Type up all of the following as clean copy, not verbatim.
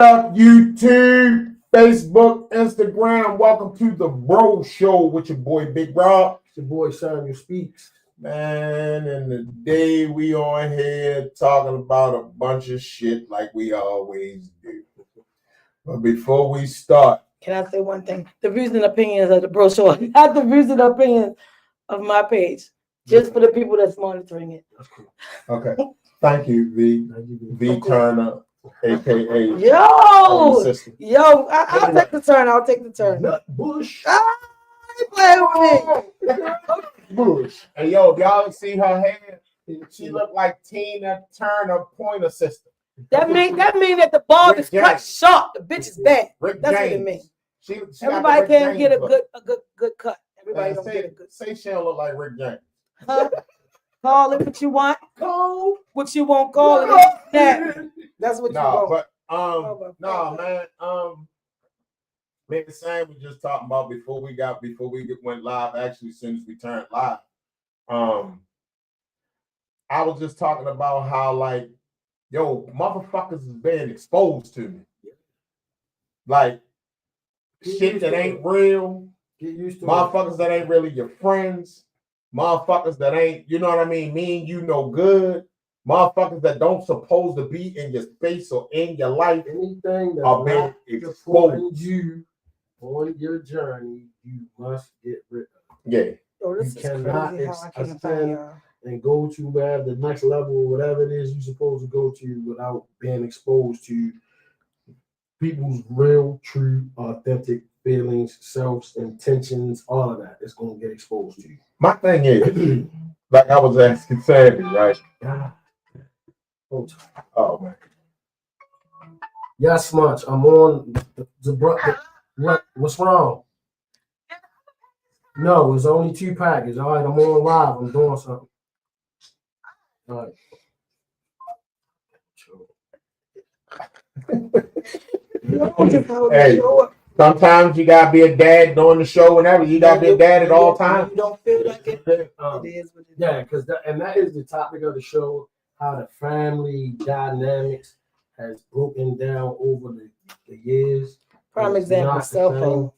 Up YouTube, Facebook, Instagram. Welcome to the Bro Show with your boy Big Rob. It's your boy Samuel Speaks. Man, and today we on here talking about a bunch of shit like we always do. But before we start, can I say one thing? The views and opinions of the Bro Show, not the views and opinions of my page. Just for the people that's monitoring it. That's cool. Okay. Thank you, V Turner. AKA I'll take the turn. I'll take the turn. Nut Bush. Play with me. Bush. Hey yo, y'all see her hair? She look like Tina Turner Pointer sister. That mean that the ball is cut short. The bitch is bad. Rick That's James. what it means. She Everybody can't get a good cut. Everybody don't get a good. Say she don't look like Rick James. Call it what you want. Call what you won't call it. That's what you want. Man. Man, the same we just talking about before we went live. Actually, as soon as we turned live, I was just talking about how motherfuckers is being exposed to me, like shit that ain't real. Get used to motherfuckers that ain't really your friends. Motherfuckers that ain't, you know what I mean, mean you no good. Motherfuckers that don't supposed to be in your space or in your life. Anything that's are being exposed. You on your journey, you must get rid of. Yeah. You cannot ascend and go to the next level, whatever it is you're supposed to go to, without being exposed to people's real, true, authentic feelings, selves, intentions, all of that is going to get exposed to you. My thing is, like I was asking Sandy, right? Oh man. Yes, much. I'm on what's wrong? No, it's only 2 packets. All right, I'm on live. I'm doing something. All right. Hey. Sometimes you gotta be a dad during the show, whenever you gotta be a dad at all times. You don't feel like it. It is what it is. Yeah, because that is the topic of the show: how the family dynamics has broken down over the years. Prime example: cell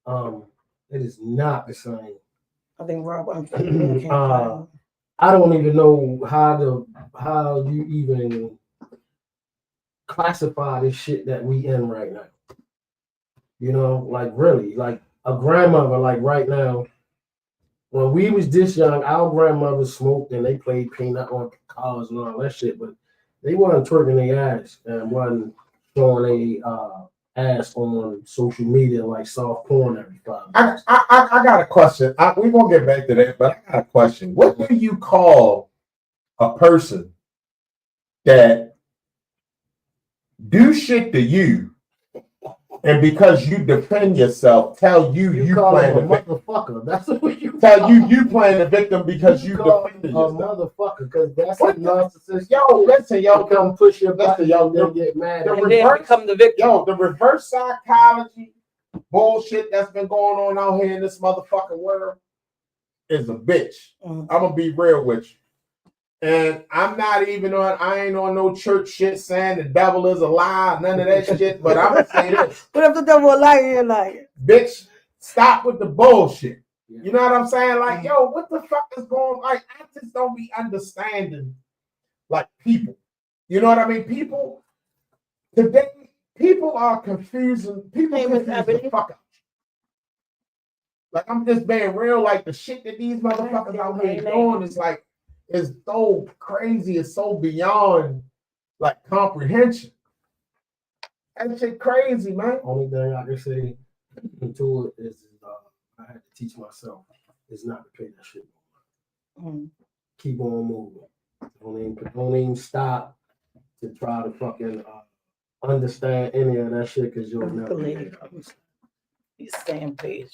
phone. It is not the same. I think Rob. I don't even know how you even classify this shit that we in right now. You know, like really, like a grandmother, like right now, when we was this young, our grandmothers smoked and they played peanut on cars and all that shit, but they wasn't twerking their ass and wasn't showing their ass on social media like soft porn every 5 minutes. I got a question. We're going to get back to that, but I got a question. What do you call a person that do shit to you, and because you defend yourself, tell you playing a motherfucker? That's what you tell you playing the victim because you defended yourself. Motherfucker, because that's a narcissist. Yo, listen, yo, come push your button, yo, then get mad, and then become the victim. Yo, the reverse psychology bullshit that's been going on out here in this motherfucking world is a bitch. I'm gonna be real with you. And I'm not even I ain't on no church shit saying the devil is a lie, none of that shit. But I'm gonna say this. But if the devil a liar, you're lying. Bitch, stop with the bullshit. Yeah. You know what I'm saying? Like, yo, what the fuck is going on? Like, I just don't be understanding, like, people. You know what I mean? People are confusing. People confuse the fuck out. Like, I'm just being real. Like, the shit that these motherfuckers out here doing is like, it's so crazy. It's so beyond like comprehension. That shit crazy, man. Only thing I can say to it is I had to teach myself is not to pay that shit. Keep on moving. Don't even stop to try to fucking understand any of that shit because you'll never. He's same page.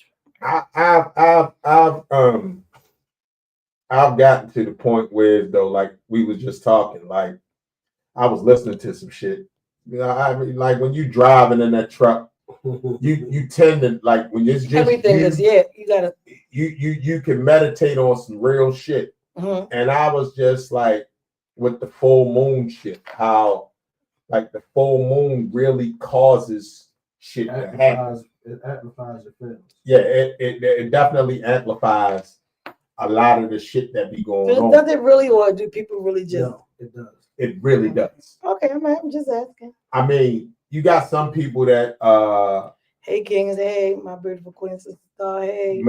I've gotten to the point where, though, like we was just talking, like I was listening to some shit. You know, I mean, like when you driving in that truck, you tend to like when it's just everything is you gotta you can meditate on some real shit. And I was just like with the full moon shit, how like the full moon really causes shit to happen. It amplifies your feelings. Yeah, it definitely amplifies a lot of the shit that be going on. Does it really, or do people really just? No, it does. It really does. Okay, I'm just asking. I mean, you got some people that Hey Kings, hey, my beautiful queen sister, hey.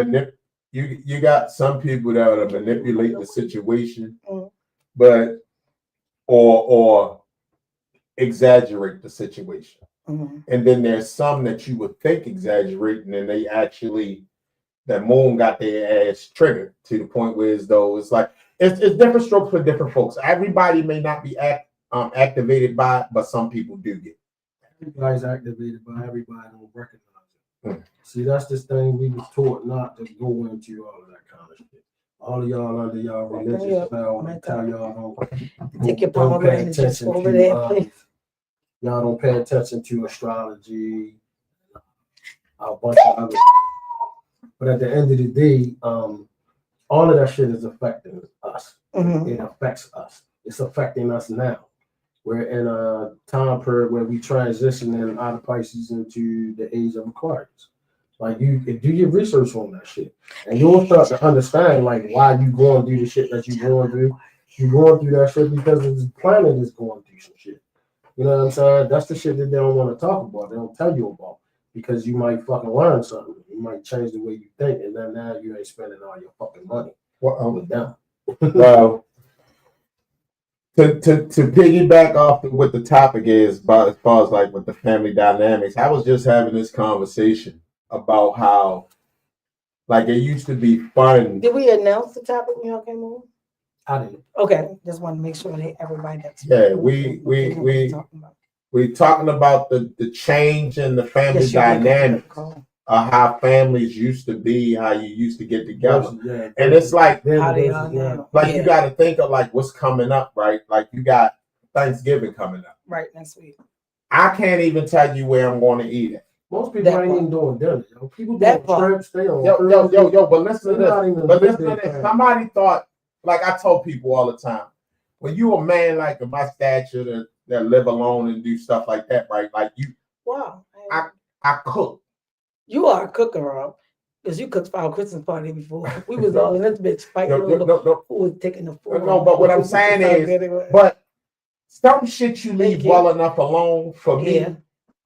You got some people that are manipulate the situation, Mm. but or exaggerate the situation. Mm-hmm. And then there's some that you would think exaggerating, and they actually, that moon got their ass triggered to the point where as though it's like it's different strokes for different folks. Everybody may not be activated by it, but some people do get it. Everybody's activated by everybody don't recognize it. See, that's this thing we was taught not to go into all of that kind of shit. All of y'all under y'all religious spell and tell y'all don't pay attention to y'all don't pay attention to astrology, a bunch of other. But at the end of the day, all of that shit is affecting us. Mm-hmm. It affects us. It's affecting us now. We're in a time period where we transitioning out of Pisces into the age of Aquarius. Like you do your research on that shit, and you'll start to understand like why you going through the shit that you going through. You're going through that shit because the planet is going through some shit. You know what I'm saying? That's the shit that they don't want to talk about. They don't tell you about because you might fucking learn something. You might change the way you think, and then now you ain't spending all your fucking money with them. Well, to piggyback off what the topic is, about as far as like with the family dynamics, I was just having this conversation about how, like, it used to be fun. Did we announce the topic when y'all came on? I did. Okay, just want to make sure that everybody that's we talking about the change in the family dynamics of how families used to be, how you used to get together, and it's like how they are now. Like you got to think of like what's coming up, right? Like you got Thanksgiving coming up, right next week. I can't even tell you where I'm going to eat it. Most people ain't even doing dinner. People doing trips. They on yo. But listen to this. Somebody thought, like I told people all the time, when you a man like of my stature that live alone and do stuff like that, right? Like you. Wow. I cook. You are a cooker, Rob, because you cooked for our Christmas party before. We was all in this bitch fighting who was taking the food. No, but what I'm saying is, but some shit you leave well enough alone. For me,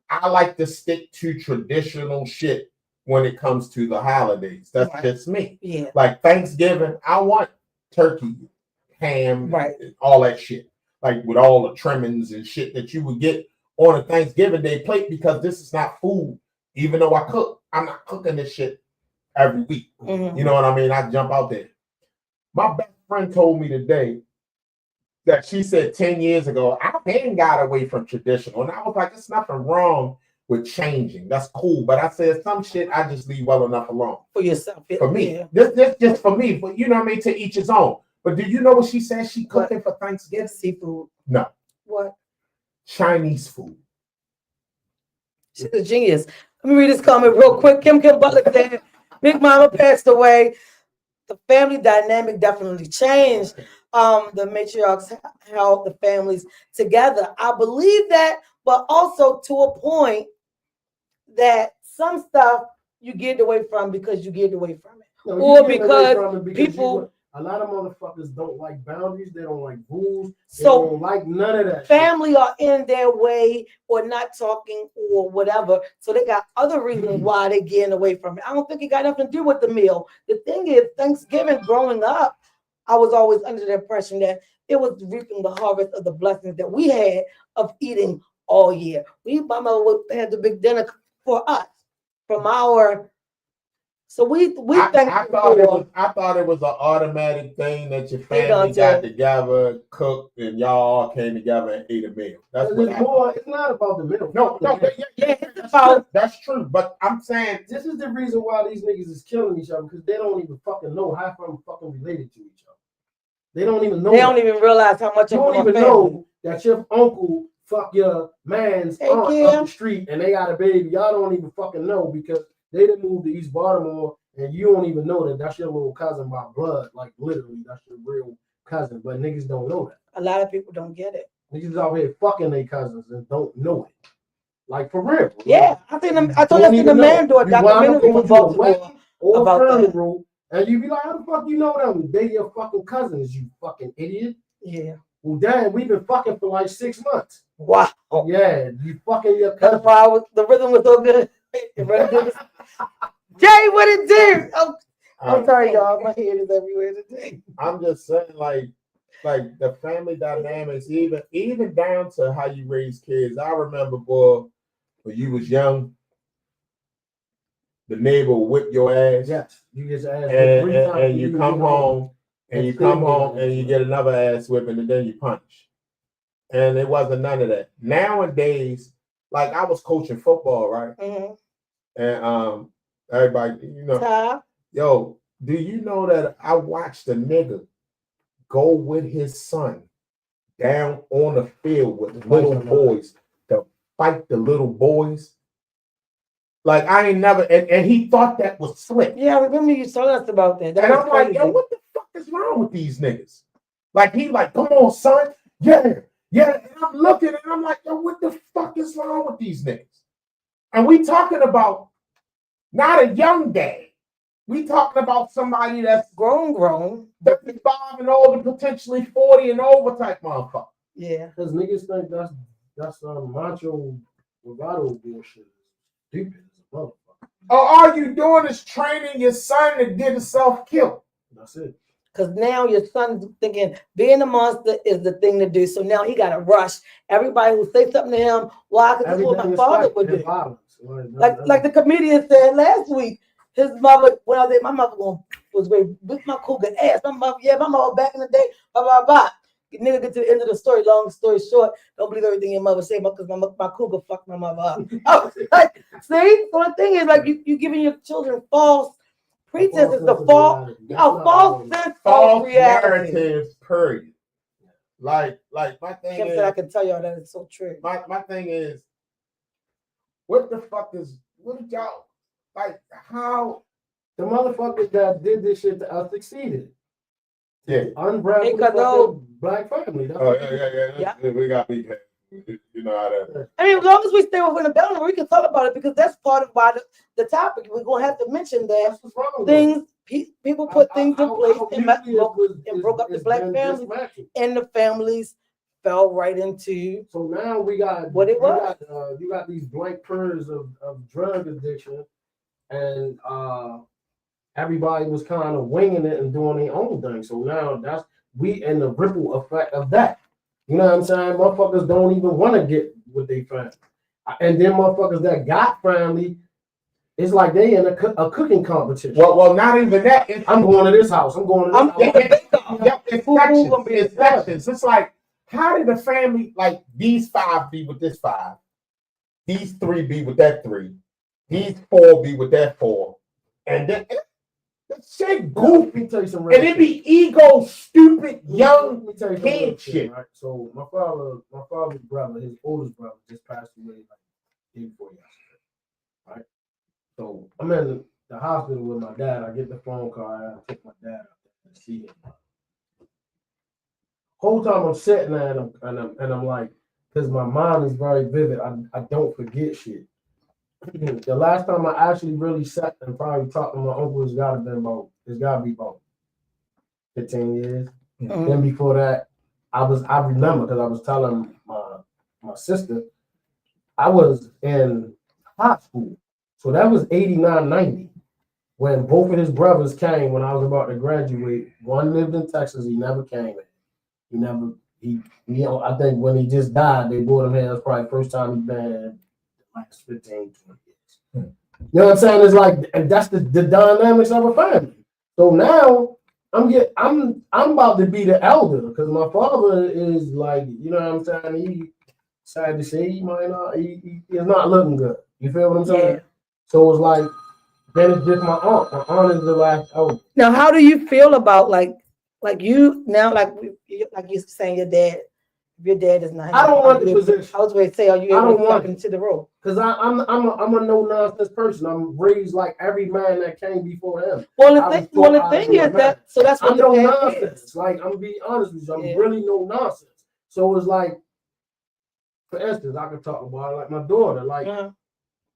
I like to stick to traditional shit when it comes to the holidays. That's just me. Yeah. Like Thanksgiving, I want turkey, ham, all that shit. Like with all the trimmings and shit that you would get on a Thanksgiving Day plate, because this is not food. Even though I cook, I'm not cooking this shit every week. Mm-hmm. You know what I mean? I jump out there. My best friend told me today that she said 10 years ago, I ain't got away from traditional. And I was like, there's nothing wrong with changing. That's cool. But I said some shit I just leave well enough alone. For yourself. For me. Yeah. This just for me. But you know what I mean? To each his own. But do you know what she said she cooking for Thanksgiving? Seafood. No. What? Chinese food. She's a genius. Let me read this comment real quick. Kim Butler said, Big Mama passed away. The family dynamic definitely changed. The matriarchs held the families together. I believe that, but also to a point that some stuff you get away from because you get away from it. No, or because people... A lot of motherfuckers don't like boundaries. They don't like rules. They so don't like none of that. Family are in their way or not talking or whatever. So they got other reasons why they're getting away from it. I don't think it got nothing to do with the meal. The thing is, Thanksgiving growing up, I was always under the impression that it was reaping the harvest of the blessings that we had of eating all year. My mother would have the big dinner for us from our... So I thought it was an automatic thing that your family got together, cooked, and y'all all came together and ate a meal. That's what it's not about the meal. No, that's true. But I'm saying this is the reason why these niggas is killing each other, because they don't even fucking know half of them fucking related to each other. They don't even know. They don't even realize how much. You don't even know that your uncle fuck your man's aunt up the street and they got a baby. Y'all don't even fucking know because they done moved to East Baltimore, and you don't even know that that's your little cousin by blood. Like, literally, that's your real cousin. But niggas don't know that. A lot of people don't get it. Niggas out here fucking their cousins and don't know it. Like for real. Yeah, I think I told Don't you in even the know. Man Door You wind up documentary going from to a Baltimore wedding or about a that. funeral, and you be like, how the fuck you know them? They your fucking cousins, you fucking idiot. Yeah. Well, damn, we've been fucking for like 6 months. Wow. Yeah, you fucking your That's cousin. why the rhythm was so good. It really did. Jay, what it do? I'm sorry, y'all. My head is everywhere today. I'm just saying, like the family dynamics, even down to how you raise kids. I remember, boy, when you was young, the neighbor would whip your ass. Yes, you get your ass and, whipped 3 and, times. and you come home and you come home and you get another ass whipping and then you punish. And it wasn't none of that. Nowadays, like I was coaching football, right? Mm-hmm. And everybody, you know, yo, do you know that I watched a nigga go with his son down on the field with little boys to fight the little boys? Like I ain't never, and he thought that was slick. Yeah, I remember you told us about that. And I'm like, yo, what the fuck is wrong with these niggas? Like he like, come on, son, yeah. And I'm looking and I'm like, yo, what the fuck is wrong with these niggas? And we talking about not a young dad. We talking about somebody that's grown, 35 and older, potentially 40 and over type motherfucker. Yeah, because niggas think that's macho bravado bullshit. Stupid as a motherfucker. All you doing is training your son to get himself killed. That's it. Because now your son's thinking being a monster is the thing to do. So now he got to rush everybody who say something to him. Why? Because that's what my father would do. Like the comedian said last week, his mother, when I was there, my mother was ready to beat my cougar ass. My mother back in the day, blah, blah, blah. Nigga get to the end of the story. Long story short, don't believe everything your mother said because my cougar fucked my mother up. I was like, see? So the thing is, like, you giving your children false pretenses, a false sense of reality. Narratives, period. Like my thing Kim is, said I can tell y'all that it's so true. My thing is, what the fuck is, what did y'all, like, how? The motherfuckers that did this shit to us succeeded. Yeah. Unravel the black family. That's yeah. We got big head. You know how that. I mean, as long as we stay within the boundary, we can talk about it because that's part of why the topic. We're gonna have to mention that things people put things in place and broke up the black families, and the families fell right into. So now we got what it was. You got these blank purrs of drug addiction, and everybody was kind of winging it and doing their own thing. So now that's we in the ripple effect of that. You know what I'm saying? Motherfuckers don't even want to get with their family. And then motherfuckers that got family, it's like they in a cooking competition. Well, not even that. I'm going to this house. I'm going to this house. It's sections. It's like, how did the family, like, these 5 be with this 5? These 3 be with that 3. These 4 be with that 4. And then that shit goofy. And it be ego, stupid, young kid shit. Right? So my father's brother, his oldest brother, just passed away like day before yesterday. Right? So I'm in the hospital with my dad. I get the phone call. I take my dad up there to see him. Whole time I'm sitting there and I'm like, because my mind is very vivid. I don't forget shit. The last time I actually really sat and probably talked to my uncle it's gotta be about 15 years. Mm-hmm. Then before that, I remember because I was telling my sister, I was in high school. So that was 89, 90. When both of his brothers came when I was about to graduate. One lived in Texas, he never came in. I think when he just died, they brought him here. That's probably the first time he's been last 15, 20 years. You know what I'm saying? It's like that's the dynamics of a family. So now I'm about to be the elder because my father is like, you know what I'm saying? He sad to say he might not he is not looking good. You feel what I'm saying? Yeah. So it's like then it's just my aunt. My aunt is the last elder. Now, how do you feel about like you now like you saying your dad? Your dad is not. I don't want the position. I was going to say, are you able to step into the role? Because I'm a no nonsense person. I'm raised like every man that came before him. Well, the thing is that so that's what I'm no nonsense. Like I'm be honest with you, I'm really no nonsense. So it's like for instance, I can talk about it like my daughter. Like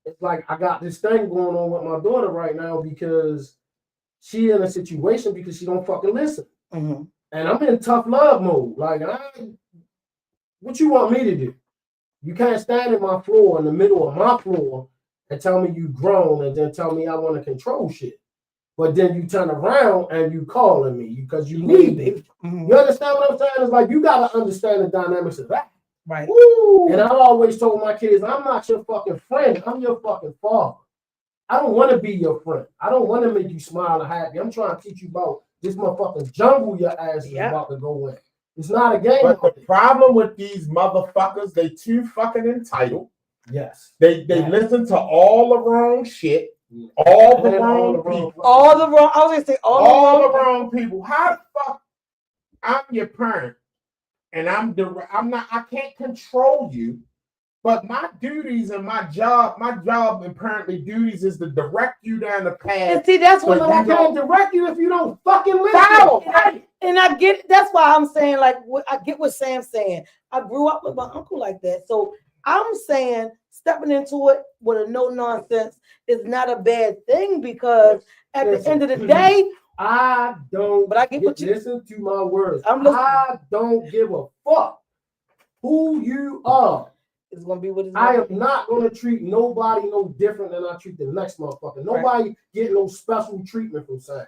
it's like I got this thing going on with my daughter right now because she in a situation because she don't fucking listen. Mm-hmm. And I'm in tough love mode. Like, what you want me to do? You can't stand in my floor, in the middle of my floor, and tell me you grown and then tell me I want to control shit. But then you turn around and you calling me because you need me. Mm-hmm. You understand what I'm saying? It's like you got to understand the dynamics of that. Right. Woo! And I've always told my kids, I'm not your fucking friend. I'm your fucking father. I don't want to be your friend. I don't want to make you smile and happy. I'm trying to teach you about this motherfucking jungle your ass is about to go in. It's not a game. But the problem with these motherfuckers, they too fucking entitled. Yes. They listen to all the wrong shit. All the wrong people. All the wrong. I was gonna say all the wrong people. How the fuck? I'm your parent, and I'm not. I can't control you, but my duties and my job apparently duties is to direct you down the path. And see, that's what I can't direct you if you don't fucking listen. And I get it. That's why I'm saying, like, I get what Sam's saying. I grew up with my uncle like that, so I'm saying stepping into it with a no nonsense is not a bad thing because at the end of the day, I don't. But I get what you listen to my words. I don't give a fuck who you are. It's gonna be what it's I am not gonna treat nobody no different than I treat the next motherfucker. Nobody get no special treatment from Sam.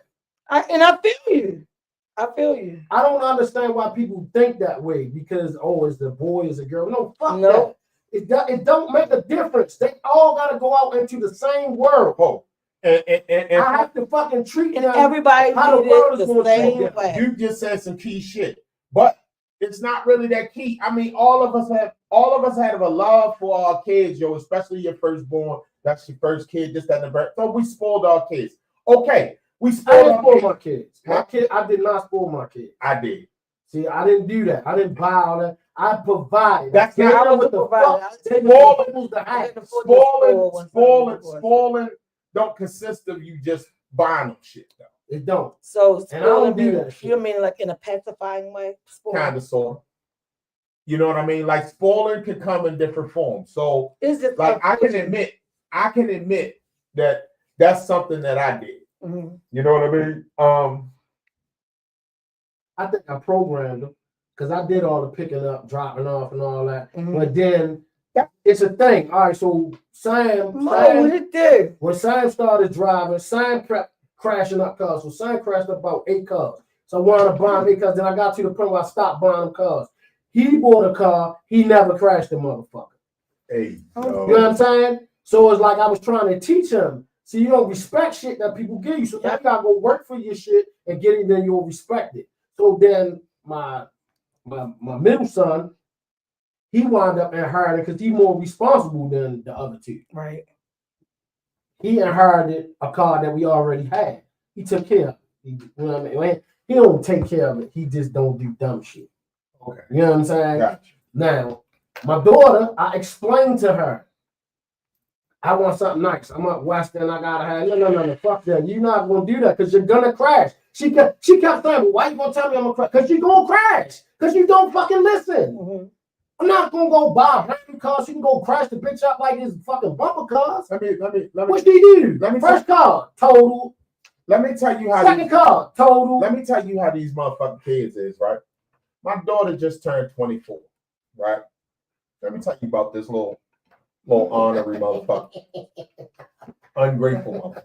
I feel you. I feel you. I don't understand why people think that way because is the boy is a girl. No, fuck that. It don't make a difference. They all gotta go out into the same world. Oh, and I have to fucking treat them. Everybody how the world is the same way. You just said some key shit, but it's not really that key. I mean, all of us have a love for our kids, yo, especially your firstborn. That's your first kid, just that the birth. So we spoiled our kids. Okay, we spoiled my kids. I did not spoil my kids. I did. See, I didn't do that. I didn't buy all that. I provided. That's not what the spoiling don't consist of you just buying them shit though. It don't. So and I don't do that shit. You mean like in a pacifying way? Kind of sort. You know what I mean? Like spoiling can come in different forms. So is it like I can admit that that's something that I did. Mm-hmm. You know what I mean? I think I programmed them because I did all the picking up, dropping off, and all that. Mm-hmm. But then it's a thing. All right, so Sam, what it did when Sam started driving, Sam kept crashing up cars. So Sam crashed up about 8 cars. So I wanted to buy him 8 cars. Then I got to the point where I stopped buying him cars. He bought a car. He never crashed the motherfucker. Hey, you know what I'm saying? So it's like I was trying to teach him. See, you don't respect shit that people give you. So now you gotta go work for your shit and get it, then you'll respect it. So then my middle son, he wound up inheriting because he's more responsible than the other 2. Right. He inherited a car that we already had. He took care of it. You know what I mean? He don't take care of it. He just don't do dumb shit. Okay. You know what I'm saying? Gotcha. Now, my daughter, I explained to her, I want something nice. I'm up west and I gotta have no, fuck that. You're not gonna do that because you're gonna crash. She kept saying, well, why you gonna tell me I'm gonna crash? Because you're gonna crash. Because you don't fucking listen. Mm-hmm. I'm not gonna go buy a brand new car so you can go crash the bitch up like this fucking bumper cars. Let me what do you do? First car, total. Let me tell you how second car, total. Let me tell you how these motherfucking kids is, right? My daughter just turned 24, right? Let me tell you about this little honorary motherfucker. Ungrateful motherfucker.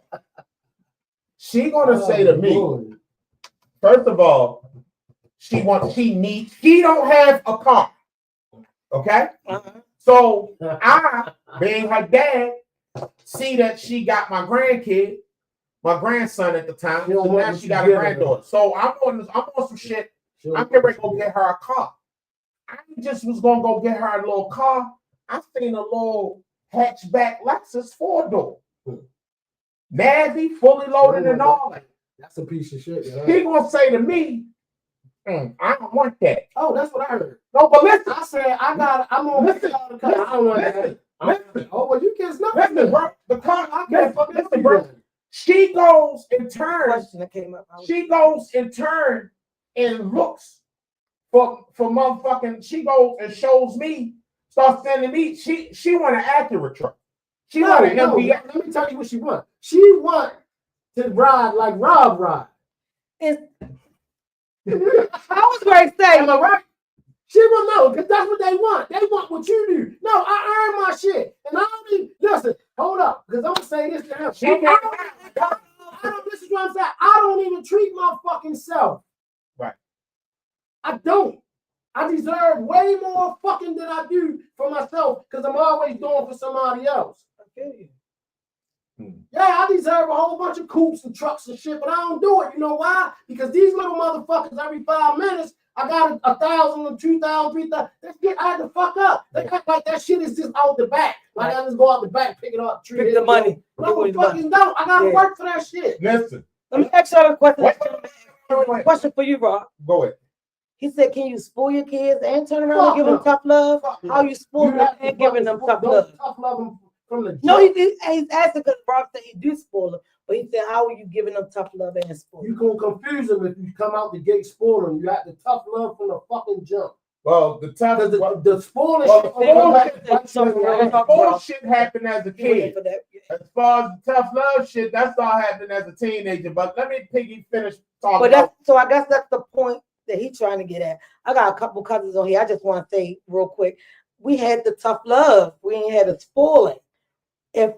She gonna say to me, first of all, she don't have a car. Okay? Uh-huh. So I, being her dad, see that she got my grandson at the time. So now she got a granddaughter. So I'm on some shit. I'm getting ready to go get her a car. I just was gonna go get her a little car. I seen a little hatchback Lexus 4-door. Navy, fully loaded and all that. That's a piece of shit. He gonna say to me, I don't want that. Oh, that's what I heard. No, but listen. I said, I'm gonna listen. I don't want that. Listen. Oh, well, you can't stop. Listen, bro. The car, I can't fucking listen, bro. She goes in turn. Question that came up. She goes in turn and looks for motherfucking. She goes and shows me Start sending me. She want an Acura truck. She No, want an no, MDX. let me tell you what she want. She want to ride like Rob ride. It's, I was going to say, Am I right? She will know because that's what they want. They want what you do. No, I earn my shit. And I don't even, listen, hold up, because I'm going to say this to him. This is what I'm saying. I don't even treat my fucking self. Right. I don't. I deserve way more fucking than I do for myself because I'm always doing for somebody else. I feel you. Yeah, I deserve a whole bunch of coupes and trucks and shit, but I don't do it. You know why? Because these little motherfuckers, every 5 minutes, I got 1,000 or 2,000, 3,000. That shit I had to fuck up. They act like that shit is just out the back. Like I just go out the back, pick it up, treat Pick it. the money. No, fucking don't. I gotta work for that shit. Listen. Let me ask you a question. Wait. Question for you, Rob. Go ahead. He said, can you spoil your kids and turn around and give them tough love? How you spoil them and giving them tough love? Tough love them from the No, he's asking because Rob said he do spoil them. But he said, how are you giving them tough love and spoil You them? gonna confuse them if you come out the gate spoiling. You got the tough love from the fucking jump. Well, the tough, the spoiling shit happened as a kid. As far as the tough love shit, that's all happening as a teenager. But let me finish talking. But that's, so I guess that's the point that he's trying to get at. I got a couple cousins on here. I just want to say real quick, we had the tough love. We ain't had the spoiling. If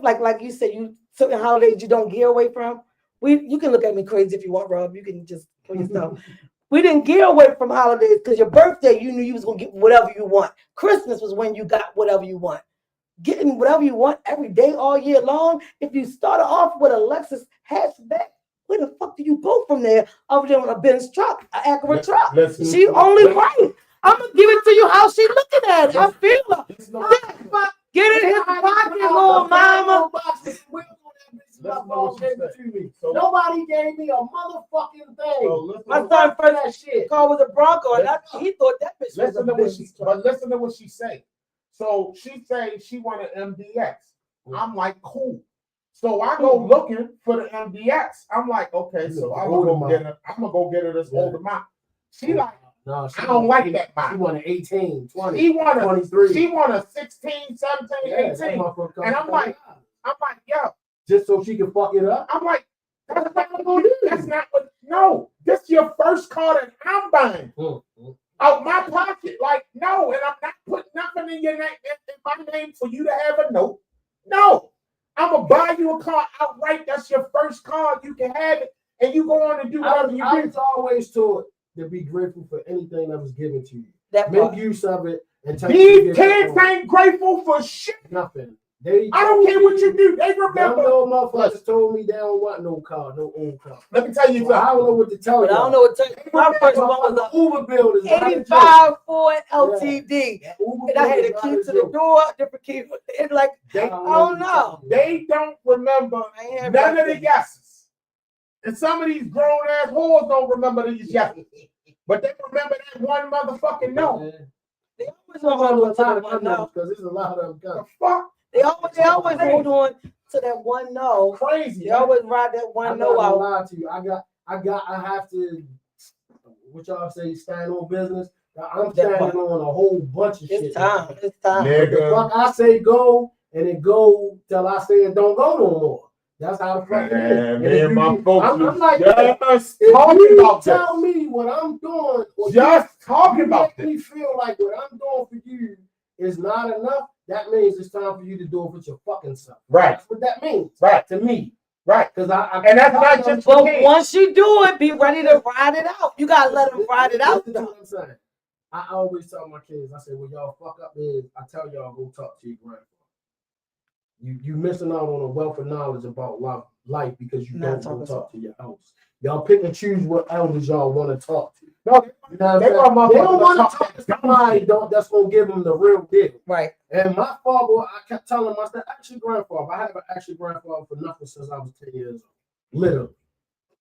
like you said, you certain holidays you don't gear away from. You can look at me crazy if you want, Rob. You can just kill yourself. We didn't gear away from holidays because your birthday, you knew you was gonna get whatever you want. Christmas was when you got whatever you want. Getting whatever you want every day, all year long. If you started off with a Lexus hatchback, where the fuck do you go from there other than a Benz truck, an Acura truck? She only right. I'm gonna give it to you how she looking at it. I feel her. Get in his pocket, little mama. Nobody gave me a motherfucking thing. My son first car was a Bronco, and he thought that bitch was a business truck. But listen to what she say. So she say she wanted MDX. I'm like, cool. So I go looking for the MDX. I'm like, okay, so I'm gonna go get her this older model. She like, no, I don't like that model. She wanted 18, 20. She wanted 23. She wanted 16, 17, 18. And I'm like, yo. Just so she can fuck it up? I'm like, that's not what I'm gonna do. That's not what, no. This is your first car that I'm buying. Out my pocket. Like, no, and I'm not putting nothing in your name, in my name for you to have a note. No. I'm gonna buy you a car outright. That's your first car. You can have it, and you go on and do whatever you do. I was always taught to be grateful for anything that was given to you. Make use of it and take these kids ain't grateful for shit. Nothing. I don't care what you do. They remember. No motherfuckers told me they don't want no car, no old car. Let me tell you something. I don't know what to tell you. I don't know what to tell you. My first one was an Uber bill is 85 Ford LTD. Yeah. And I had a key to the door, different key. It's like, I don't know. They don't remember none of the yeses. And some of these grown ass whores don't remember these yeses. But they remember that one motherfucking no. They always remember because there's a lot of them guns. The fuck? They always hold on to that one no. Crazy. They always ride that one no out. Lie to you. I have to, what y'all say, stand on business. I'm standing on a whole bunch of shit. It's time. The fuck I say go, and it go till I say it don't go no more. That's how the fuck it is. Man, my folks, I'm like, just talking about this. Tell me what I'm doing. Just talking about this. Me feel like what I'm doing for you is not enough. That means it's time for you to do it with your fucking self. Right. That's what that means. Right. To me. Right. Because and that's not just. But once you do it, be ready to ride it out. You gotta let them ride it out. That's what I'm saying. I always tell my kids, I say, when y'all fuck up is, I tell y'all go talk to your grandfather. You missing out on a wealth of knowledge about life because you don't go talk to your elders. Y'all pick and choose what elders y'all want to talk to. No, you know they don't want to talk to somebody that's gonna give them the real deal. Right. And my father, I kept telling him, I said, actually, grandfather, I haven't actually grandfather for nothing since I was 10 years old. Literally.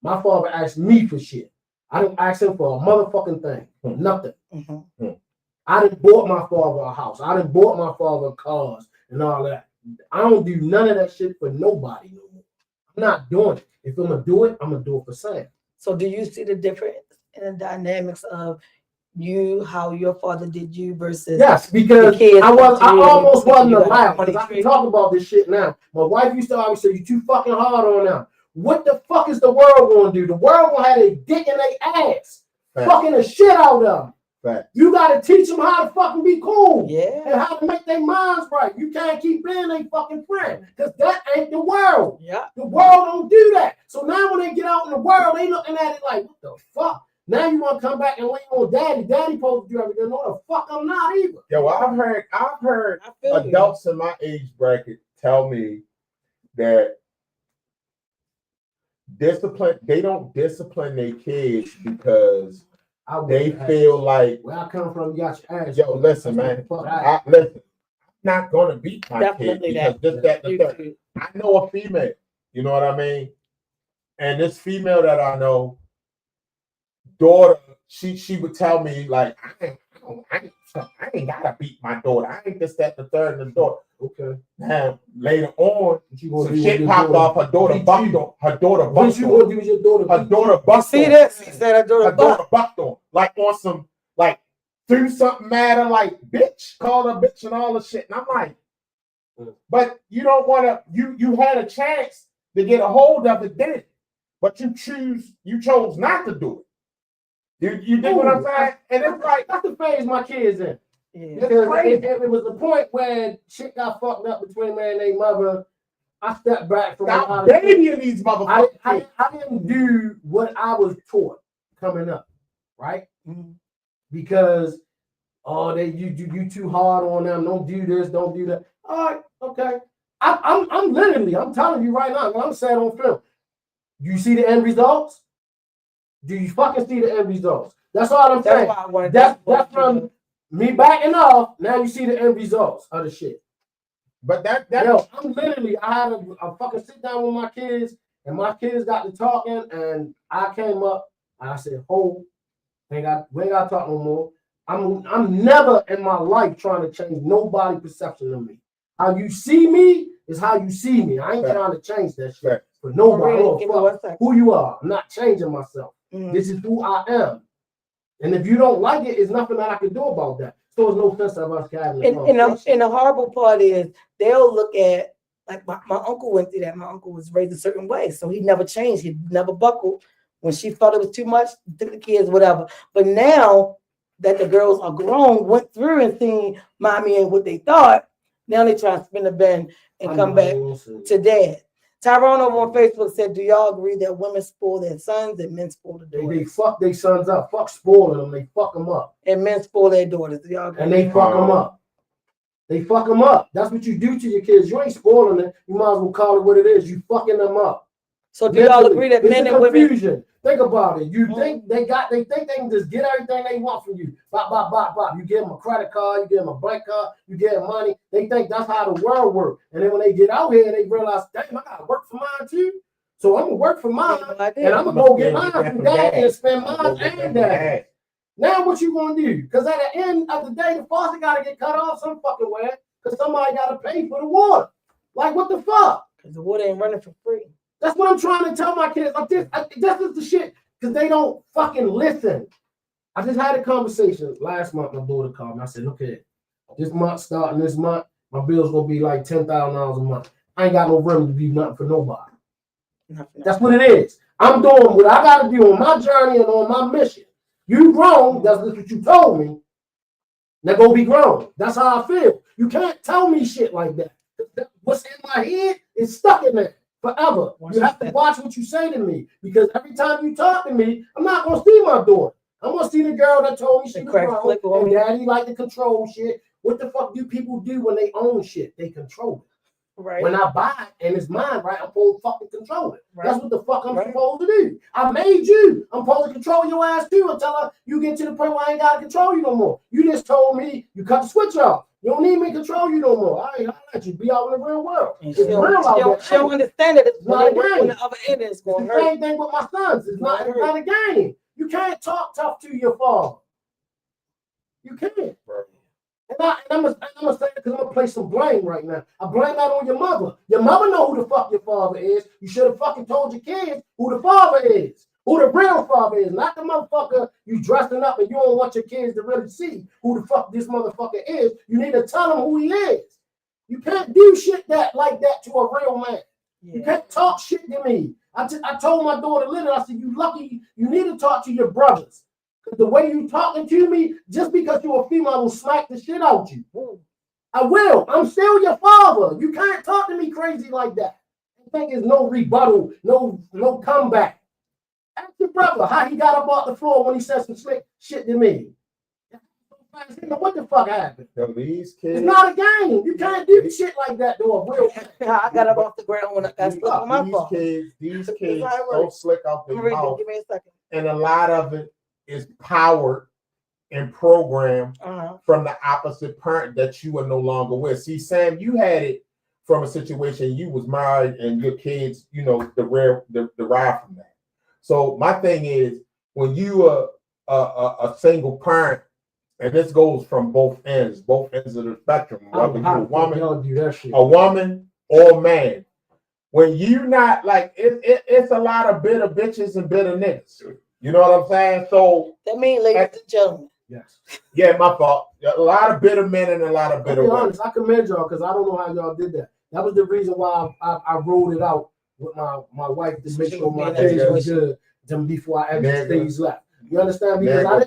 My father asked me for shit. I didn't ask him for a motherfucking thing. Nothing. Mm-hmm. I didn't bought my father a house. I didn't bought my father cars and all that. I don't do none of that shit for nobody no more. I'm not doing it. If I'm gonna do it, I'm gonna do it for Sam. So do you see the difference in the dynamics of you how your father did you versus Yes, because the kids I do almost you wasn't got allowed. money Because I can tree. talk about this shit now. My wife used to always say, "You too fucking hard on them." What the fuck is the world gonna do? The world gonna have a dick in their ass, fucking the shit out of them. Fact. You gotta teach them how to fucking be cool. Yeah. And how to make their minds right. You can't keep being a fucking friend. Because that ain't the world. Yeah. The world don't do that. So now when they get out in the world, they looking at it like, what the fuck? Now you want to come back and lean on daddy. Daddy supposed to do everything. No, the fuck I'm not either. Yo, I've heard I feel adults in my age bracket tell me that they don't discipline their kids because they feel like, where I come from, you got your ass. yo, listen, man. Fuck Listen, I'm not gonna beat my Definitely kid because that. this, that, and the third. I know a female, you know what I mean? And this female that I know, daughter, she would tell me, like, I ain't gotta beat my daughter. I ain't this, that, the third, and the daughter. Okay. Now, later on, some shit with popped your off. Her daughter bucked on. Her daughter What bucked you on. gonna do with your daughter? Her daughter You bucked see on. this? He said I do Her the daughter buck. bucked on. Like on some, like, threw something matter, like, bitch, called her bitch and all the shit. And I'm like, but you don't want to, you had a chance to get a hold of it then, but you chose not to do it. You dig what I'm saying? And it's like, that's the phase my kids in. Yeah. Because it was the point where shit got fucked up between me and their mother. I stepped back from stop babying these motherfuckers. I didn't do what I was taught coming up, right? Mm-hmm. Because you too hard on them. Don't do this. Don't do that. All right, okay. I'm literally. I'm telling you right now. When I'm saying on film, you see the end results. Do you fucking see the end results? That's all I'm saying. That's from me backing off. Now you see the end results of the shit. But that yo, I'm literally. I had a fucking sit down with my kids, and my kids got to talking, and I came up and I said, "Hold, we ain't got to talk no more." I'm never in my life trying to change nobody's perception of me. How you see me is how you see me. I ain't trying to change that shit for nobody. Who you are. I'm not changing myself. Mm-hmm. This is who I am. And if you don't like it, there's nothing that I can do about that. So there's no sense of us having and the horrible part is they'll look at, like my uncle went through that. My uncle was raised a certain way, so he never changed. He never buckled. When she felt it was too much, took the kids, whatever. But now that the girls are grown, went through and seen mommy and what they thought, now they try to spin the bend and come back to dad. Tyrone over on Facebook said, do y'all agree that women spoil their sons and men spoil their daughters? They fuck their sons up. Fuck spoiling them. They fuck them up. And men spoil their daughters. Do y'all agree? And they fuck them up. They fuck them up. That's what you do to your kids. You ain't spoiling it. You might as well call it what it is. You fucking them up. So do y'all agree that men and women? Think about it. You think they think they can just get everything they want from you. Bop, bop, bop, bop. You give them a credit card, you give them a bank card, you give them money. They think that's how the world works. And then when they get out here, they realize, damn, I gotta work for mine too. So I'm gonna work for mine, and I'm gonna go get mine from dad and spend mine and dad. Now what you gonna do? Because at the end of the day, the faucet gotta get cut off some fucking way, because somebody gotta pay for the water. Like what the fuck? Because the water ain't running for free. That's what I'm trying to tell my kids. This is the shit, because they don't fucking listen. I just had a conversation last month. My daughter called me. I said, look at it. This month, starting this month, my bill's going to be like $10,000 a month. I ain't got no room to do nothing for nobody. That's what it is. I'm doing what I got to do on my journey and on my mission. You grown. That's what you told me. Now go be grown. That's how I feel. You can't tell me shit like that. What's in my head is stuck in there. Forever. You have to watch what you say to me, because every time you talk to me, I'm not gonna see my daughter. I'm gonna see the girl that told me she was grown and daddy like to control shit. What the fuck do people do when they own shit? They control it. Right. When I buy it and it's mine, right, I'm supposed to fucking control it. Right. That's what the fuck I'm supposed to do. I made you. I'm supposed to control your ass too until you get to the point where I ain't gotta control you no more. You just told me you cut the switch off. You don't need me to control you no more. I let you be out in the real world. It's real out there. She'll understand that it's not a game. When the other end is going to hurt. Same thing with my sons. It's not a game. You can't talk tough to your father. You can't. And I'm gonna say it because I'm gonna play some blame right now. I blame that on your mother. Your mother know who the fuck your father is. You should have fucking told your kids who the father is. who the real father is, not the motherfucker you dressing up and you don't want your kids to really see who the fuck this motherfucker is. You need to tell them who he is. You can't do shit like that to a real man. You can't talk shit to me. I told my daughter Linda, I said, you lucky, you need to talk to your brothers. Because the way you talking to me, just because you're a female, I will smack the shit out you. I will. I'm still your father. You can't talk to me crazy like that. I think there's no rebuttal, no comeback. Ask your brother how he got up off the floor when he said some slick shit to me. What the fuck happened? Yo, these kids. It's not a game. You can't do shit like that to a real man. I got up off the ground when I got slipped on my fault. These kids so slick out their mouth. Give me a second. And a lot of it is powered and programmed from the opposite parent that you are no longer with. See, Sam, you had it from a situation you was married and your kids, you know, derive from that. So my thing is, when you are a single parent, and this goes from both ends of the spectrum, whether you're a woman or a man, when you not like it's a lot of bitter bitches and bitter niggas. You know what I'm saying? So that means, ladies and gentlemen. Yes. Yeah, my fault. A lot of bitter men and a lot of bitter women. Honest, I commend y'all because I don't know how y'all did that. That was the reason why I rolled it out with my wife to make sure my kids was good before I actually stage left. You understand? Because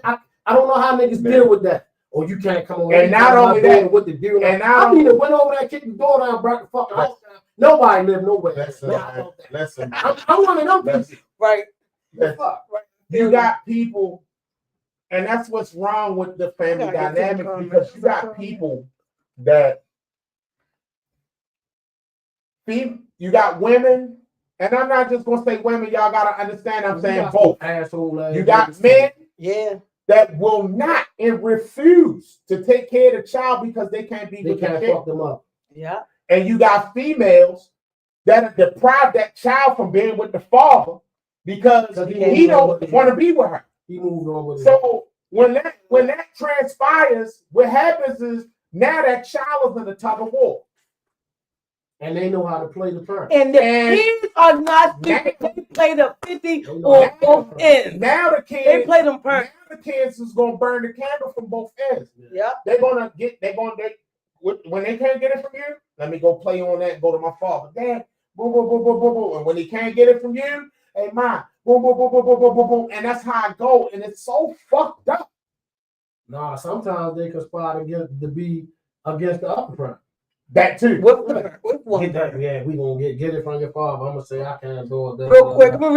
I don't know how niggas deal with that. Or you can't come over. And not only that, what to do. And I mean, went over there, kicked the door down, brought the fucking house down. Nobody lived nowhere. Listen. I'm one of them people. Right. You got people, and that's what's wrong with the family dynamic, because you got people that you got women, and I'm not just gonna say women, y'all gotta understand I'm saying both. You got men that will not and refuse to take care of the child because they can't be with their fuck them up. Yeah. And you got females that are deprived that child from being with the father because he don't want to be with her. He moved on with it. So when that transpires, what happens is now that child is in a tug of war. And they know how to play the parent. And the kids are not stupid. They play the 50 on both ends. Now the kids, they play them parents. Now the kids is gonna burn the candle from both ends. Yeah. When they can't get it from you, let me go play on that and go to my father. Dad, boom, boom, boom, boom, boom, boom. And when he can't get it from you, hey, ma, boom, boom, boom, boom, boom, boom, boom, boom. And that's how I go. And it's so fucked up. Nah, sometimes they conspire to be against the upper parent. That too. With one. Get that, yeah, we gonna get it from your father. I'm gonna say I can't do it. Real quick, I'm gonna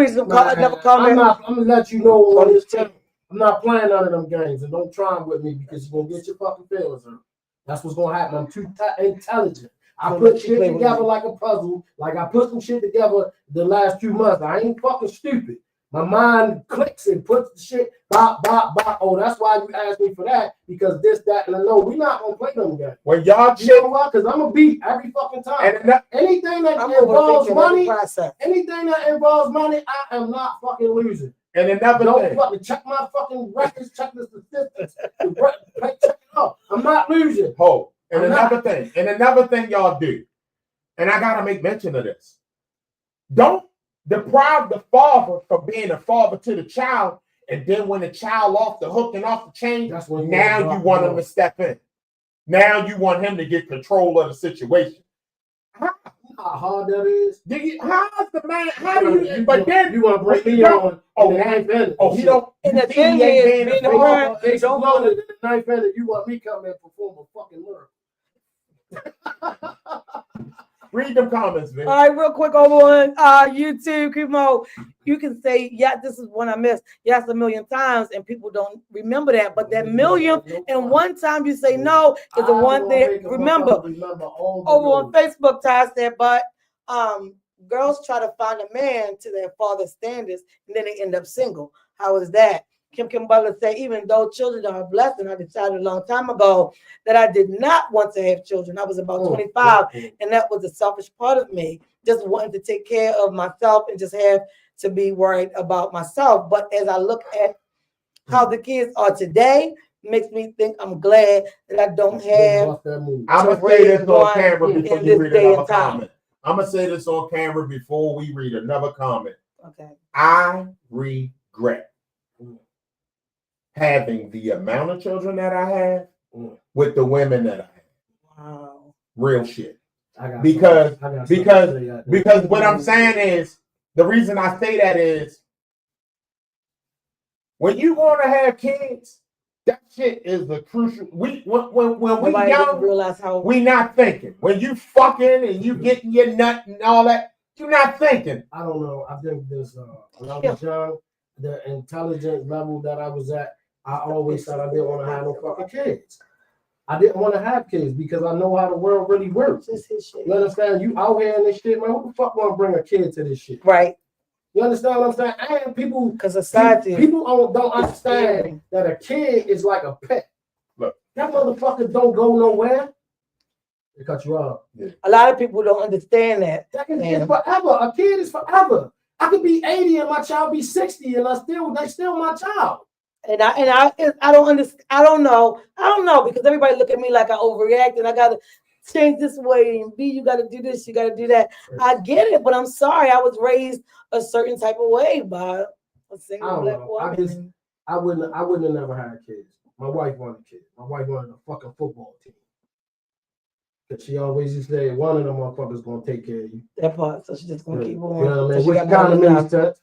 let you know on this channel. I'm not playing none of them games, and don't try them with me because you're gonna get your fucking feelings hurt. That's what's gonna happen. I'm too intelligent. I put shit together like a puzzle. Like I put some shit together the last 2 months. I ain't fucking stupid. My mind clicks and puts the shit bop, bop, bop. Oh, that's why you asked me for that, because this, that, and no, we're not gonna play them games. When y'all you know what? Because I'm gonna beat every fucking time. And anything that involves money, I am not fucking losing. And another thing, fucking check my fucking records, check the statistics, check it out. I'm not losing. And another thing y'all do, and I gotta make mention of this. Don't deprive the father from being a father to the child, and then when the child off the hook and off the chain, now you want him to step in. Now you want him to get control of the situation. How hard that is? How's the man? How do you? But then you want to break me on? Oh, he don't. And the thing is, being the parent, they don't know that the ninth minute you want me come and perform a fucking miracle. Read them comments, man. All right, real quick over on YouTube, Kumo. You can say, yeah, this is one I missed. Yes, a million times, and people don't remember that. But that million and one time you say no is the one thing. Remember over on Facebook, Ty said, but girls try to find a man to their father's standards, and then they end up single. How is that? Kim Butler said, even though children are a blessing, I decided a long time ago that I did not want to have children. I was about 25, and that was a selfish part of me, just wanting to take care of myself and just have to be worried about myself. But as I look at how the kids are today, makes me think I'm glad that I don't have. I'm going to say this on camera before you read another comment. I'm going to say this on camera before we read another comment. Okay. I respect regret having the amount of children that I have with the women that I have. Wow. Real shit. Because what I'm saying is, the reason I say that is, when you want to have kids, that shit is the crucial. When we young, realize how we not thinking. When you fucking and you getting your nut and all that, you're not thinking. I don't know. I think this when I was young, the intelligence level that I was at, I always said I didn't want to have no fucking kids. I didn't want to have kids because I know how the world really works. You understand? You out here in this shit, man. Who the fuck want to bring a kid to this shit? Right. You understand what I'm saying? And people, because society, people don't understand that a kid is like a pet. Look, that motherfucker don't go nowhere. They cut you off. Yeah. A lot of people don't understand that. That is forever. A kid is forever. I could be 80 and my child be 60, and they still my child. And I don't understand. I don't know because everybody look at me like I overreact and I gotta change this way and you gotta do this, you gotta do that. Right. I get it, but I'm sorry. I was raised a certain type of way by a single black woman. I wouldn't have never had kids. My wife wanted kids. My wife wanted a fucking football team. Cause she always used to say one of them motherfuckers gonna take care of you. That part, so she's just gonna keep on. You know what I mean? Which kind of makes sense.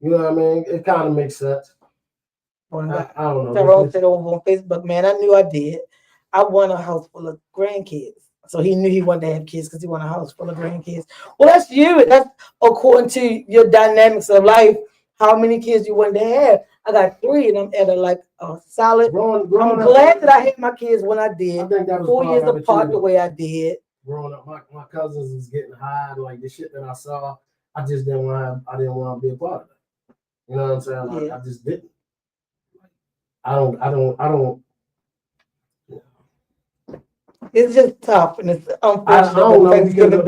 You know what I mean? It kind of makes sense. I don't know. I wrote it over on Facebook, man. I knew I did. I want a house full of grandkids. So he knew he wanted to have kids because he wanted a house full of grandkids. Well, that's you. That's according to your dynamics of life, how many kids you wanted to have. I got 3 and I'm at a solid. I'm glad that I had my kids when I did. I think that was 4 years apart the way I did. Growing up, my cousins was getting high, like the shit that I saw, I just didn't want to be a part of that. You know what I'm saying? Like, I just didn't. I don't. It's just tough, and it's unfortunate. I don't know because the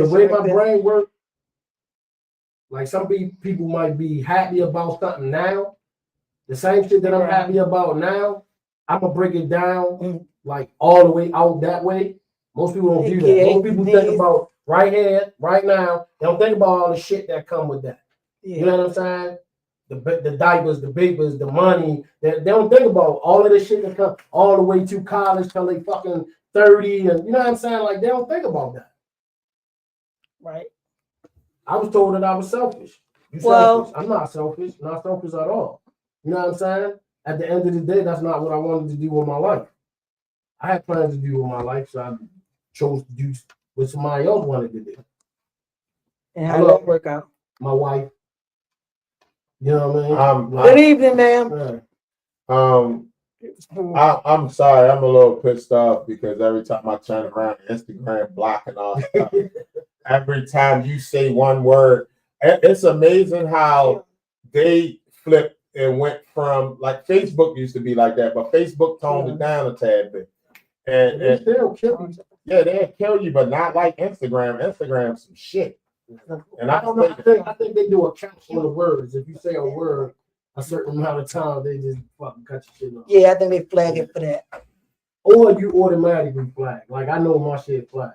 way my brain works, like some people might be happy about something now. The same shit that I'm happy about now, I'm gonna break it down like all the way out that way. Most people don't do that. Most people think about right here, right now. They don't think about all the shit that come with that. You know what I'm saying? The diapers, the papers, the money. They don't think about all of this shit that come all the way to college till they fucking 30, and you know what I'm saying? Like they don't think about that. Right. I was told that I was selfish. Selfish. I'm not selfish. Not selfish at all. You know what I'm saying? At the end of the day, that's not what I wanted to do with my life. I had plans to do with my life, so I chose to do what somebody else wanted to do. And how did that work out? My wife. You know what I mean? Good evening, ma'am. I'm sorry, I'm a little pissed off because every time I turn around, Instagram blocking all stuff. Every time you say one word, it's amazing how they flipped and went from, like, Facebook used to be like that, but Facebook toned it down a tad bit. And they'll kill you. Yeah, they'll kill you, but not like Instagram. Instagram's some shit. And I don't know. I think they do a count on the words. If you say a word a certain amount of time, they just fucking cut your shit off. Yeah, I think they flag it for that. Or you automatically flag. Like I know my shit flag.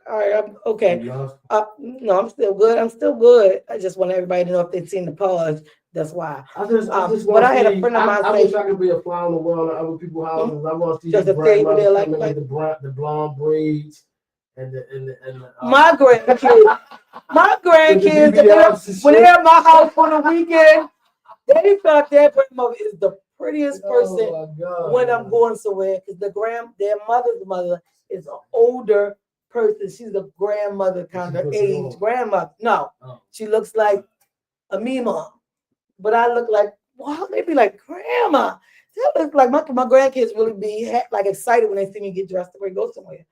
All right, I'm okay. No, I'm still good. I just want everybody to know if they've seen the pause. That's why. I just but I had a friend of mine I wish I could be a fly on the wall in other people's houses. I want to see just the grandmothers like the blonde braids and my grandkids. My grandkids, when they're at my house for the weekend, they thought their grandmother is the prettiest person when I'm going somewhere because their mother's mother is an older person. She's a grandmother kind of age. Grandmother. No, she looks like a me mom. But I look like, wow, they be like, grandma. That looks like my grandkids really be like excited when they see me get dressed to go somewhere.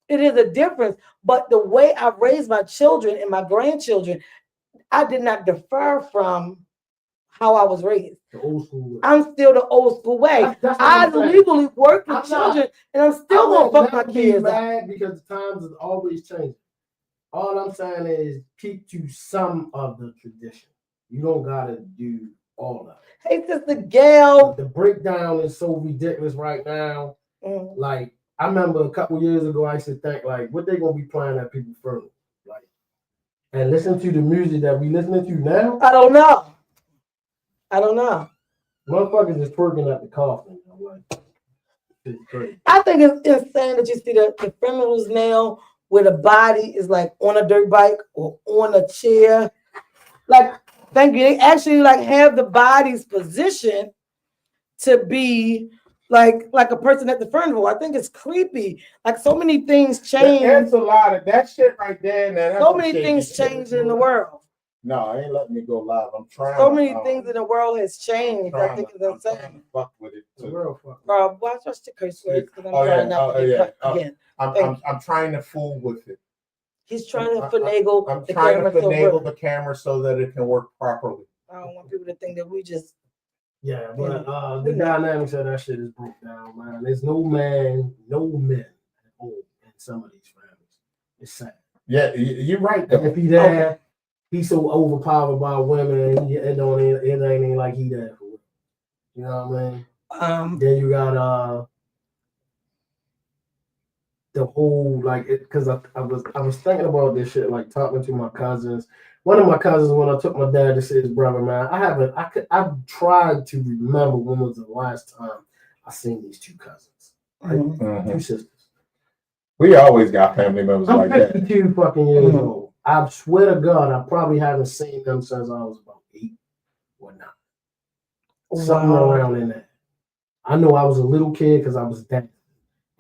It is a difference. But the way I've raised my children and my grandchildren, I did not defer from how I was raised. The old school way. I'm still the old school way. That's what I I'm saying. legally work with I'm children, and I'm still will gonna fuck my never be kids up. mad because the times is always changing. All I'm saying is keep to some of the tradition. You don't gotta do all of it. Hey, Sister Gail. The breakdown is so ridiculous right now. Mm. Like I remember a couple years ago, I used to think like, what they gonna be playing at people's funerals, like, and listen to the music that we listening to now. I don't know. Motherfuckers is twerking at the coffin. I'm like, it's crazy. I think it's insane that you see the funerals now where the body is like on a dirt bike or on a chair. Like, thank you. They actually like have the body's position to be like a person at the funeral. I think it's creepy. Like so many things change. There's a lot of that shit right there. Now, So many things changed in the world. No, I ain't letting me go live. I'm trying. So many things in the world has changed. I think it's I'm trying to insane. fuck with it. The world fucking. Bro, watch the curse words because I'm Oh, yeah. trying not to get cut again. I'm trying to fool with it. He's trying to finagle I'm the trying to camera so finagle well. the camera so that it can work properly. I don't want people to think that we just. Yeah, but the dynamics of that shit is broke down, man. There's no men at home in some of these families. It's sad. Yeah, you're right. And if he there, he's so overpowered by women, and it ain't even like he there for it. You know what I mean? Then you got the whole like it because I was thinking about this shit, like talking to my cousins. One of my cousins, when I took my dad to see his brother, man, I've tried to remember when was the last time I seen these two cousins, right? Mm-hmm. Two sisters. We always got family members I'm like that. 52 fucking years old. I swear to God, I probably haven't seen them since I was about 8 or 9. Something around in there. I know I was a little kid because I was dancing,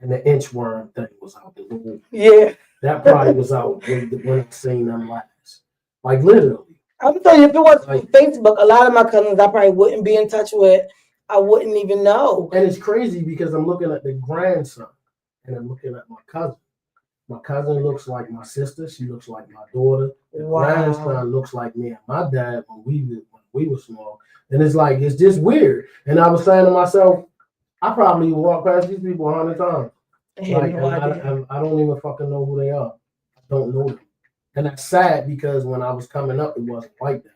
and the inchworm thing was out the door. Yeah. That probably was out when I seen them last. Like literally. I'm telling you, if it wasn't like, Facebook, a lot of my cousins I probably wouldn't be in touch with. I wouldn't even know. And it's crazy because I'm looking at the grandson and I'm looking at my cousin. My cousin looks like my sister. She looks like my daughter. The grandson looks like me and my dad when we were small. And it's like, it's just weird. And I was saying to myself, I probably walk past these people 100 times. Like, I don't even fucking know who they are. I don't know them. And that's sad because when I was coming up, it wasn't like that.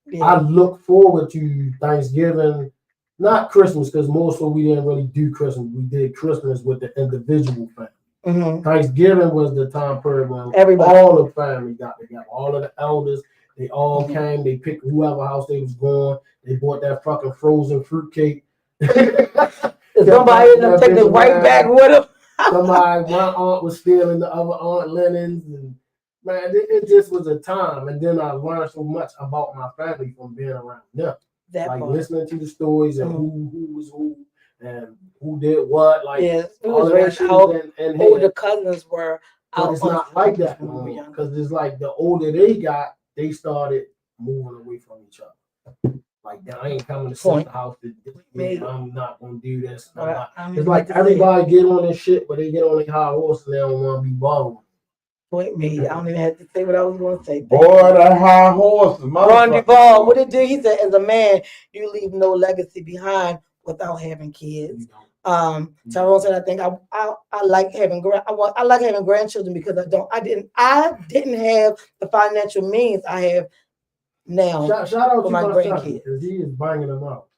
Yeah. I look forward to Thanksgiving, not Christmas, because most of we didn't really do Christmas. We did Christmas with the individual family. Mm-hmm. Thanksgiving was the time period when all the family got together. All of the elders, they all came. They picked whoever house they was going. They bought that fucking frozen fruitcake. Somebody ended up taking it right back with them. Somebody, one aunt was stealing the other aunt linens, and man, it just was a time. And then I learned so much about my family from being around them, listening to the stories and who was who and who did what. Like, it was very and older cousins were. But it's not like that because it's like the older they got, they started moving away from each other. Like, I ain't coming to the house to I'm not gonna do this. It's like everybody get on this shit, but they get on their high horse and they don't want to be bothered. Point me. I don't even have to say what I was going to say. Boy, that high horse. Ron Duvall, what it do? He said, as a man, you leave no legacy behind without having kids. Tyrone said, I think I like having I like having grandchildren because I didn't have the financial means I have now. Shout out to my grandkids because he is banging them out.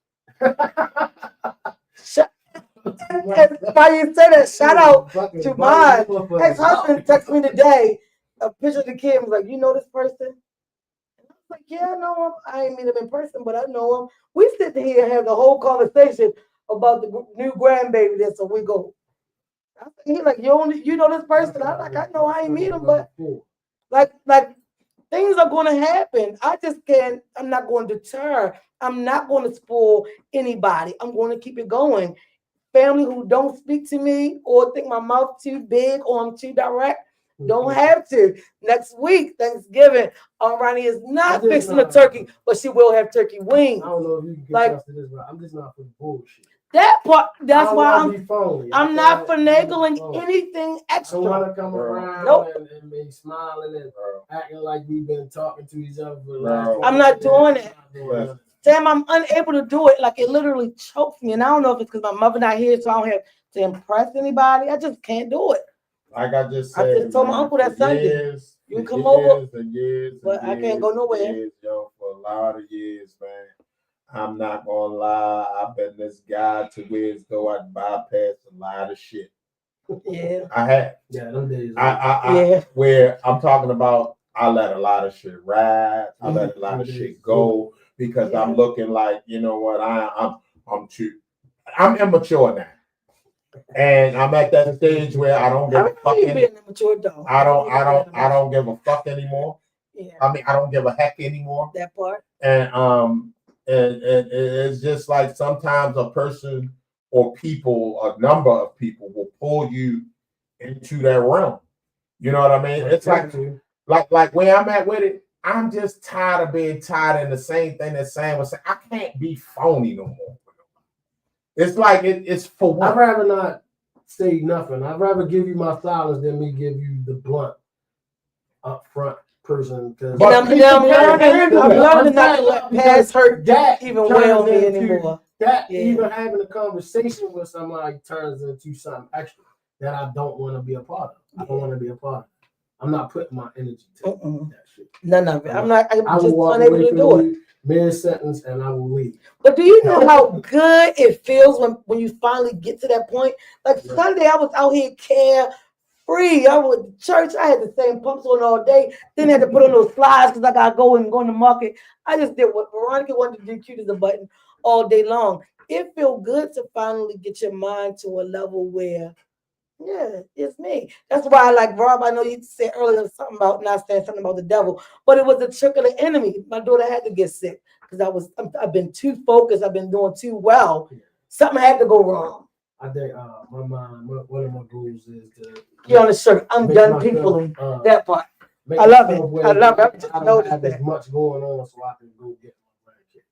Why you say that? Shout out to mine. Ex-husband texted me today a picture of the kid and was like, "You know this person?" And I was like, "Yeah, I know him. I ain't meet him in person, but I know him." We sit here and have the whole conversation about the new grandbaby. Then so we go. He's like, "You know this person?" I'm like, "I know. I ain't meet him, but like." Things are going to happen. I'm not going to deter. I'm not going to spoil anybody. I'm going to keep it going. Family who don't speak to me or think my mouth too big or I'm too direct, don't have to. Next week, Thanksgiving, Ronnie is not fixing a turkey, but she will have turkey wings. I don't know if you can get to this, but I'm just not for bullshit. That part, that's why I'm not finagling anything extra. I want to come around and be smiling and acting like we've been talking to each other for the last I'm not doing it. Sam, I'm unable to do it. Like it literally chokes me. And I don't know if it's because my mother not here, so I don't have to impress anybody. I just can't do it. Like I just I said, just told my man, uncle that for Sunday, years, you for come years over, and years and but I years can't go and nowhere. years, yo, for a lot of years, man. I'm not gonna lie, I've been this guy to where as though I bypass a lot of shit. Yeah. I have. Yeah, them days. Yeah. Where I'm talking about, I let a lot of shit ride. I let a lot of shit go because Yeah. I'm looking like, you know what, I'm immature now. And I'm at that stage where I don't give a fuck. I don't give a fuck anymore. Yeah. I mean, I don't give a heck anymore. That part. And it's just like sometimes a person or people, a number of people will pull you into that realm. You know what I mean? It's like where I'm at with it. I'm just tired of being tired in the same thing that Sam was saying. I can't be phony no more. It's like it's for what? I'd rather not say nothing. I'd rather give you my silence than me give you the blunt upfront person. Because I'm learning not to let past hurt that even weigh on me into, anymore. That Yeah. even having a conversation with somebody turns into something extra that I don't want to be a part of. I don't want to be a part of it. I'm not putting my energy to that shit. None of it. I'm I will just walk unable away to do it. Mid-sentence and I will leave. But do you know how good it feels when you finally get to that point? Like Right. Sunday, I was out here carefree. I was at church. I had the same pumps on all day. Then had to put on those slides because I got to go in the market. I just did what Veronica wanted to do, cute as a button, all day long. It feels good to finally get your mind to a level where, yeah, it's me. That's why, like Rob, I know you said earlier something about not saying something about the devil, but it was a trick of the enemy. My daughter had to get sick because I've been too focused. I've been doing too well. Something had to go wrong. I think one of my goals is to get on the shirt. I'm done peopling that part. I love it. I love it. I don't have as much going on, so I can go get my grandkids.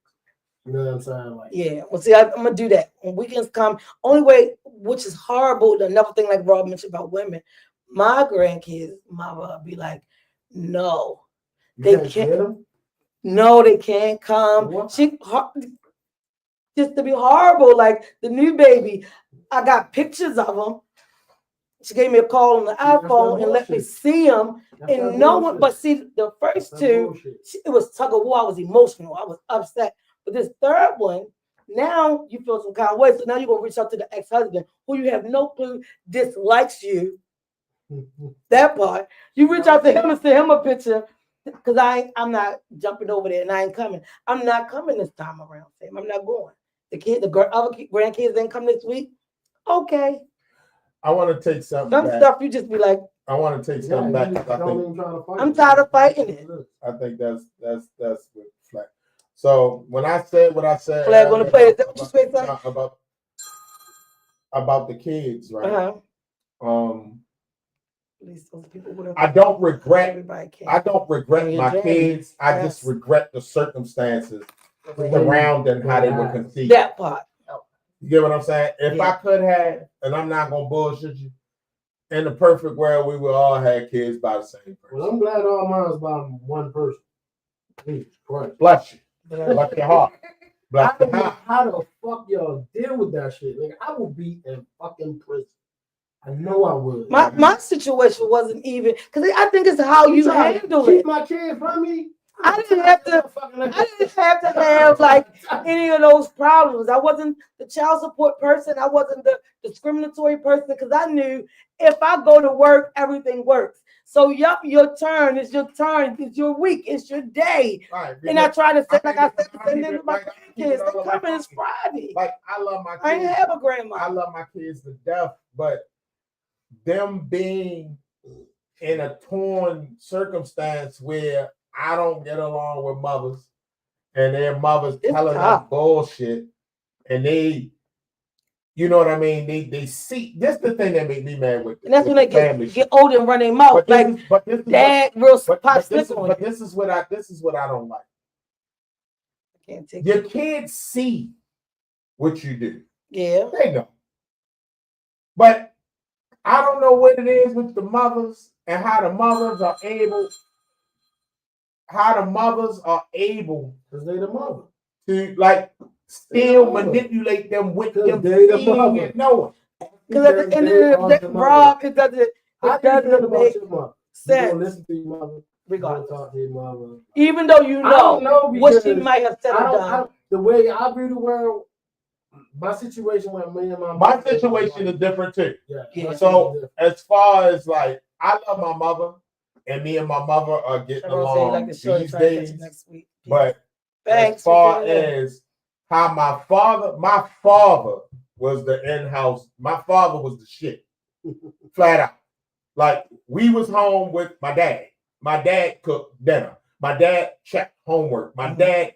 You know what I'm saying? Like, yeah. Well, see, I'm gonna do that when weekends come. Only way, which is horrible. Another thing, like Rob mentioned about women, my grandkids, mama be like, no, they can't. No, they can't come. What? Just to be horrible. Like the new baby, I got pictures of them. She gave me a call on the iPhone and let me see them. And no one, but see, the first two, it was tug of war. I was emotional. I was upset. But this third one, now you feel some kind of way. So now you're going to reach out to the ex-husband who you have no clue dislikes you. That part. You reach out to him and send him a picture because I'm not jumping over there and I ain't coming. I'm not coming this time around, Sam. I'm not going. The other grandkids didn't come this week. Okay. I want to take something Some back. stuff you just be like, I want to take something back. I'm tired of fighting it. I think that's with Flag. So when I said what I said, Flag on the play. Is that what you said about the kids, right? Uh-huh. I don't regret my kids. I just regret the circumstances surrounding how they were conceived. That part. You get what I'm saying? If I could have, and I'm not gonna bullshit you, in the perfect world, we would all have kids by the same person. Well, I'm glad all mine is by one person. Bless you. Bless your heart. Bless your heart. How the fuck y'all deal with that shit? Nigga, I will be in fucking prison. I know I would. My situation wasn't even because I think it's how you handle it. Keep my kid from me. I didn't have to have like any of those problems. I wasn't the child support person. I wasn't the discriminatory person because I knew if I go to work, everything works. So, yup, your turn. It's your turn. It's your week. It's your day. Right, and I try to say, like I said, send them to my kids. They coming this Friday. Like I love my kids. I ain't have a grandma. I love my kids to death, but them being in a torn circumstance where I don't get along with mothers, and their mothers telling us bullshit, and they, you know what I mean? They see this the thing that made me mad with. And that's when they get old and run their mouth dad real pot slick on. But this is what I don't like. I can't take your kids see what you do. Yeah, they know. But I don't know what it is with the mothers and how the mothers are able. Because they the mother. to like still They know. manipulate them with Because them they the seeing mother. and knowing. Because at the end of the day, Rob, it How do you feel doesn't about make your mother? You sense. gonna listen to your mother? You gonna Regardless, talk to your mother? even though you I don't know know what she because might have said or done. the way I view the world, my situation with me and my My situation is different too. Yeah. So as far as like, I love my mother, and me and my mother are getting along these days. Next week. But Thanks as far for tuning in. as how my father was the in-house. My father was the shit, flat out. Like, we was home with my dad. My dad cooked dinner. My dad checked homework. My dad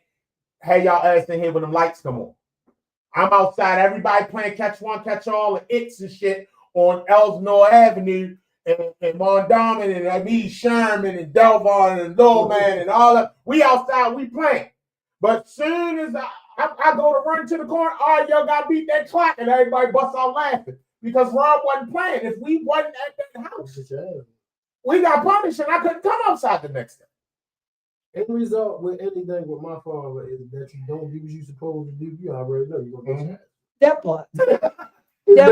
had y'all ass in here when them lights come on. I'm outside, everybody playing catch one, catch all, and it's and shit on Elsinore Avenue and Mondawmin and me, Sherman and Delvon and Lil Man and all that. We outside, we playing. But soon as I go to run to the corner, all right, y'all got beat that clock, and everybody busts out laughing because Rob wasn't playing. If we wasn't at that house, we got punished, and I couldn't come outside the next day. End result with anything with my father is that you don't do what you're supposed to do. You already know you're gonna get That part. that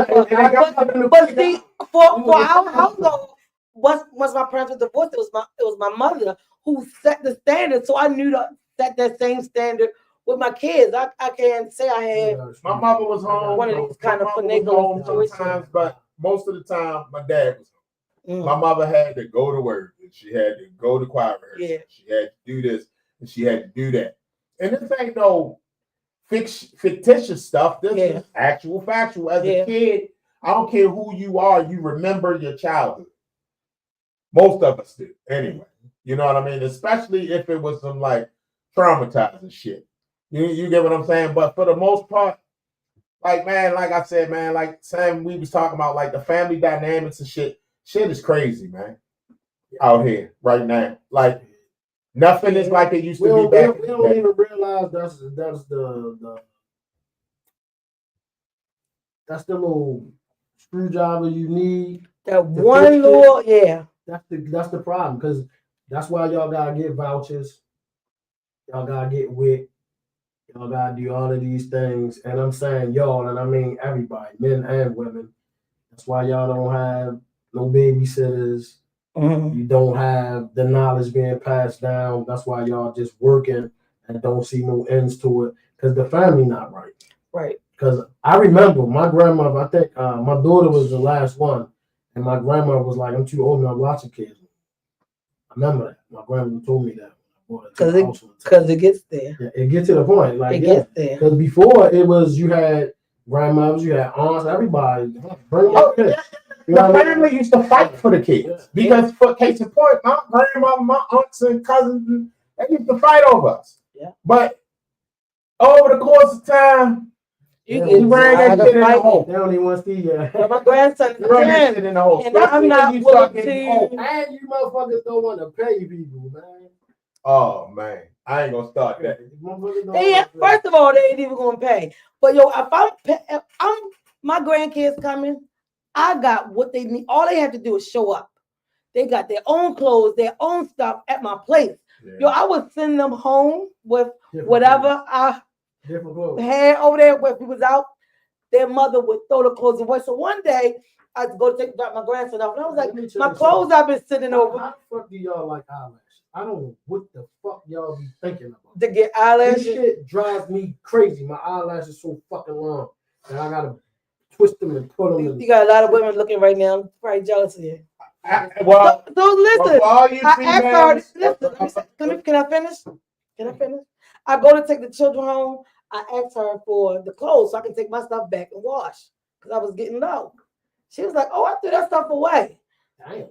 part. But see, for our household, once my parents were divorced, it was my mother who set the standard. So I knew to set that same standard with my kids. I can't say I had. My mother was home. One of these kind of finagling sometimes, but most of the time, my dad was home. My mother had to go to work, and she had to go to choir rehearsal. Yeah. She had to do this, and she had to do that. And this ain't no fictitious stuff. This is actual factual. As a kid, I don't care who you are, you remember your childhood. Most of us do, anyway. You know what I mean? Especially if it was some like traumatizing shit. You get what I'm saying? But for the most part, like, man, like I said, man, like Sam, we was talking about like the family dynamics and shit. Shit is crazy, man. Out here right now, like nothing is like it used to be back. We don't even realize that's the little screwdriver you need. That one little, That's the problem, because that's why y'all gotta get vouchers. Y'all gotta get WIC. Y'all gotta do all of these things, and I'm saying y'all, and I mean everybody, men and women. That's why y'all don't have no babysitters. You don't have the knowledge being passed down. That's why y'all just working and don't see no ends to it, because the family not right. Right. Because I remember my grandmother, I think my daughter was the last one, and my grandmother was like, I'm too old now watching kids. I remember that. My grandmother told me that. Because it gets there. Yeah, it gets to the point. Like, it gets there. Because before it was, you had grandmothers, you had aunts, everybody. The family used to fight for the kids because, for case in point, my grandmother, my aunts and cousins, they used to fight over us. Yeah. But over the course of time, you ran that shit in the hole. They don't even want to see you. But my grandson is 10, in the hole. and I'm not willing to. And you motherfuckers don't want to pay people, man. Oh man, I ain't gonna start that. First of all, they ain't even gonna pay. But yo, if I'm my grandkids coming, I got what they need. All they have to do is show up. They got their own clothes, their own stuff at my place. Yeah. Yo, I would send them home with whatever I had over there. Where he was out, their mother would throw the clothes away. So one day, I had to go to drop my grandson off, and I was like, my clothes I've been sitting over. How the fuck do y'all like eyelashes? I don't know what the fuck y'all be thinking about. To get eyelashes? This shit drives me crazy. My eyelashes are so fucking long, and I gotta twist them and put them. You got a lot of women looking right now, probably jealous of you. Well, so listen. Well, I asked her. Listen, can I finish? Can I finish? I go to take the children home. I asked her for the clothes so I can take my stuff back and wash because I was getting low. She was like, "Oh, I threw that stuff away." Damn.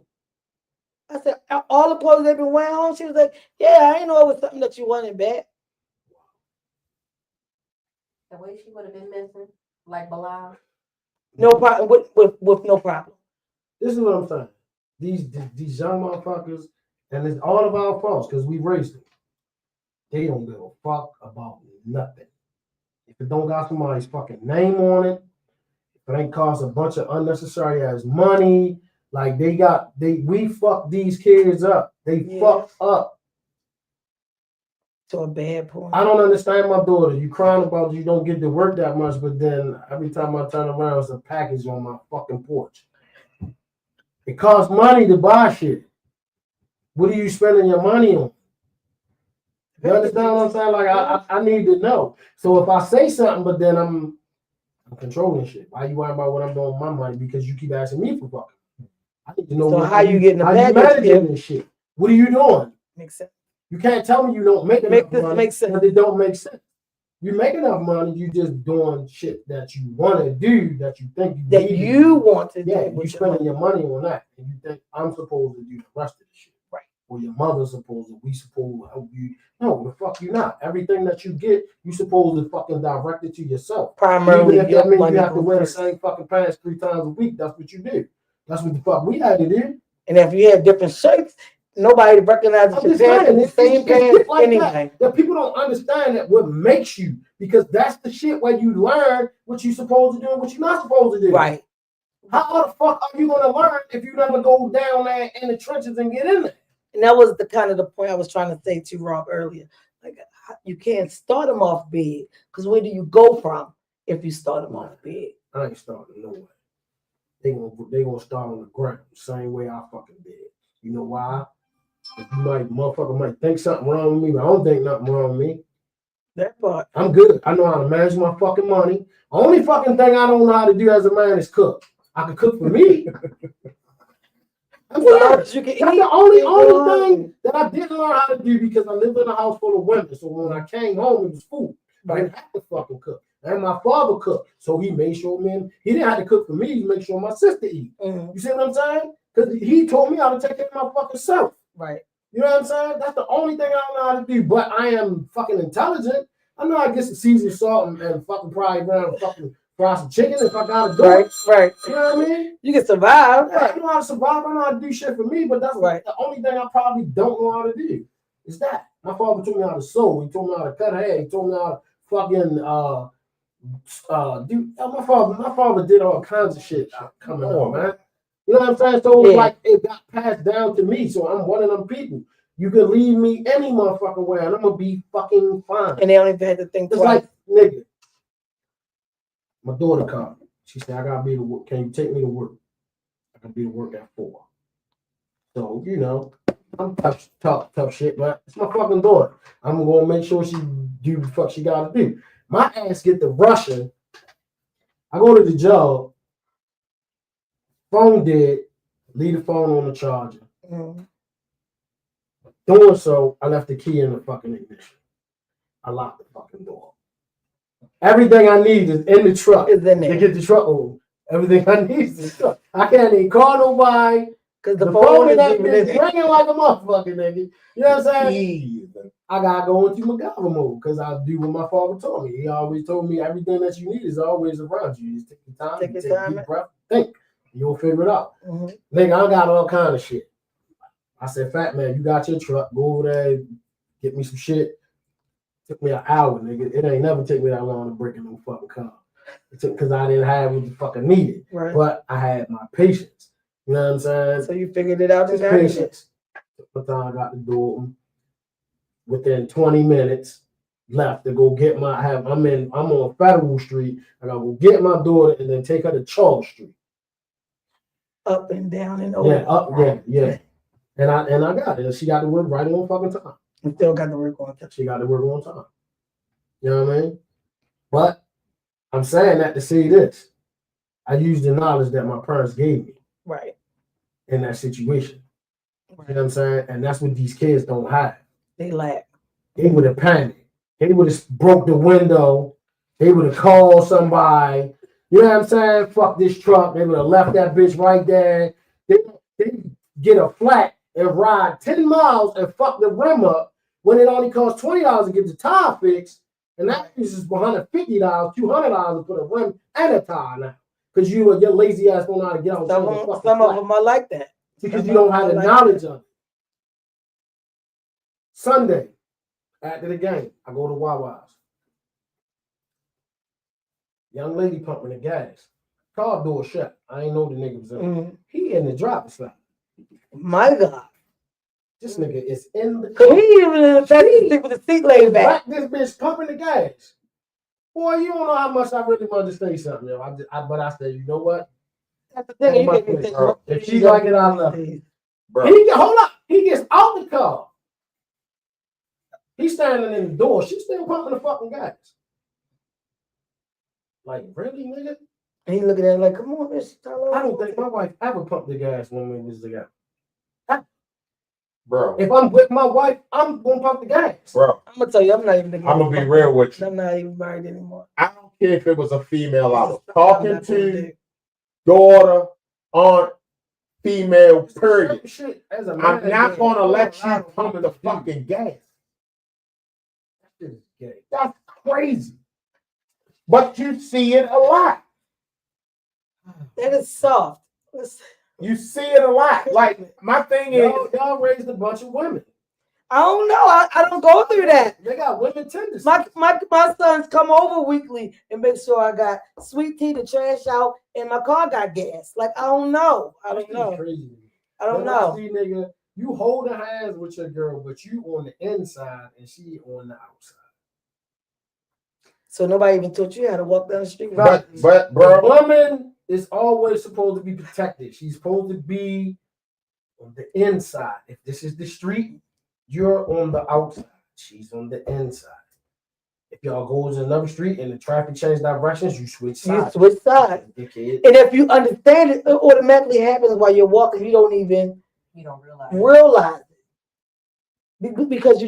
I said, "All the clothes they've been wearing home." She was like, "Yeah, I didn't know it was something that you wanted back." The way she would have been missing, like Bilal. No problem with no problem. This is what I'm saying. These young motherfuckers, and it's all of our faults because we raised them. They don't give a fuck about nothing. If it don't got somebody's fucking name on it, if it ain't cost a bunch of unnecessary ass money, like we fucked these kids up. They fucked up. To a bad point. I don't understand my daughter. You crying about you don't get to work that much, but then every time I turn around, it's a package on my fucking porch. It costs money to buy shit. What are you spending your money on? You understand what I'm saying? Like I need to know. So if I say something, but then I'm controlling shit. Why you worrying about what I'm doing with my money? Because you keep asking me for fucking. I need to know So how you getting the how you package? managing this shit. What are you doing? Makes sense. You can't tell me you don't make enough money. Make sense. But it don't make sense. You make enough money, you just doing shit that you want to do, that you think you That need to you do. want to Yeah, do. you with spending your money on that, and you think I'm supposed to do the rest of the shit. Right. Or your mother's supposed to, we supposed to help you. No, the fuck you not. Everything that you get, you supposed to fucking direct it to yourself. Primarily, Even if your that means money you have to goes wear the first. same fucking pants 3 times a week, that's what you do. That's what the fuck we had to do. And if you have different shirts, nobody recognizes I'm your just pants saying, in the same it's pants shit like anyway. that people don't understand that what makes you, because that's the shit where you learn what you're supposed to do and what you're not supposed to do. Right. How the fuck are you gonna learn if you never go down there in the trenches and get in there? And that was the kind of the point I was trying to say to Rob earlier. Like you can't start them off big because where do you go from if you start them off big? I ain't starting nowhere. They gonna start on the ground, same way I fucking did. You know why? If you motherfucker might think something wrong with me, but I don't think nothing wrong with me. That part. I'm good. I know how to manage my fucking money. Only fucking thing I don't know how to do as a man is cook. I can cook for me. I'm Well, sorry. you can That's eat. the only thing that I didn't learn how to do because I lived in a house full of women. So when I came home, it was food. I didn't have to fucking cook. And my father cooked. So he made sure, man, he didn't have to cook for me. He made sure my sister eat. Mhm. You see what I'm saying? Because he taught me how to take care of my fucking self. Right. You know what I'm saying? That's the only thing I don't know how to do. But I am fucking intelligent. I know I get some seasoned salt and fucking probably around fucking fry some chicken if I gotta do it. Right. You know what I mean? You can survive. Yeah, I know how to survive. I know how to do shit for me, but that's Right. the only thing I probably don't know how to do. Is that. My father taught me how to sew. He taught me how to cut hair. He taught me how to fucking do. My father did all kinds of shit coming up, man. You know what I'm saying? So it's like it got passed down to me. So I'm one of them people. You can leave me any motherfucking way, and I'm gonna be fucking fine. And they don't even have to think It's twice. like, nigga. My daughter called me. She said, I gotta be to work. Can you take me to work? I can be to work at 4. So, you know, I'm tough shit, but it's my fucking daughter. I'm gonna make sure she do the fuck she gotta do. My ass get the rushing. I go to the job, phone dead, leave the phone on the charger. Mm-hmm. Doing so, I left the key in the fucking ignition. I locked the fucking door. Everything I need is in the truck. Is in there. To get the truck over. Everything I need is in the truck. I can't even call nobody. Because the The phone phone is in that even in bitch there. ringing like a motherfucker, nigga. You know what I'm saying? I gotta go into MacGyver mode because I do what my father told me. He always told me everything that you need is always around you. You just take your time, Take you your take a time. deep breath, think. You'll figure it out. Mm-hmm. Nigga, I got all kind of shit. I said, fat man, you got your truck. Go over there, get me some shit. Took me an hour, nigga. It ain't never take me that long to break a new fucking car. It took because I didn't have what you fucking needed. Right. But I had my patience. You know what I'm saying? So you figured it out. Just patience. By the time I got the door open, within 20 minutes left to go get my I'm on Federal Street. I gotta go get my daughter and then take her to Charles Street. Up and down and over. Yeah, up, yeah. And I got it. She got to work right on fucking time. You still got to work on it. She got to work on time. You know what I mean? But I'm saying that to say this. I used the knowledge that my parents gave me. Right. In that situation. Right. You know what I'm saying? And that's what these kids don't have. They lack. They would have panicked. They would have broke the window. They would have called somebody. You know what I'm saying? Fuck this truck. They would have left that bitch right there. They get a flat and ride 10 miles and fuck the rim up when it only costs $20 to get the tire fixed. And that is $150, $200 to put a rim and a tire now. Because your lazy ass don't know how to get out. Some of them are like that. Because you don't have the knowledge of it. Sunday, after the game, I go to Wawa's. Young lady pumping the gas. Car door shut. I ain't know the nigga was in. He in the driver's side. My God. This nigga is in the Cause car. he even in the back of the seat with the seat laid back. This bitch pumping the gas. Boy, you don't know how much I really wanted to say something, yo. But I said, you know what? That's the thing. You my can't even place, take bro. no- If she like it, I love it. Bro. Hold up. He gets out the car. He's standing in the door. She's still pumping the fucking gas. Like, really, nigga? And he looking at it like, come on, bitch. I don't think my wife ever pumped the gas when we was together. Bro. If I'm with my wife, I'm gonna pump the gas. Bro. I'm gonna tell you, I'm not even. I'm gonna be real with you. I'm not even married anymore. I don't care if it was a female I was talking to, daughter, aunt, female, period. Shit, as a I'm man, not gonna let you pump pump the fucking gas. That shit is gay. That's crazy. But you see it a lot. That is soft. You see it a lot. Like, my thing is, Y'all raised a bunch of women. I don't know. I don't go through that. They got women tendencies. My sons come over weekly and make sure I got sweet tea, the trash out, and my car got gas. Like, I don't know. I don't know. Crazy. I don't know. See, nigga, you holding hands with your girl, but you on the inside and she on the outside. So nobody even taught you how to walk down the street. but The bro, woman is always supposed to be protected. She's supposed to be on the inside. If this is the street, you're on the outside. She's on the inside. If y'all go to another street and the traffic change directions, you switch sides. You switch sides. Dickhead. And if you understand it, it automatically happens while you're walking. You don't even realize it. Because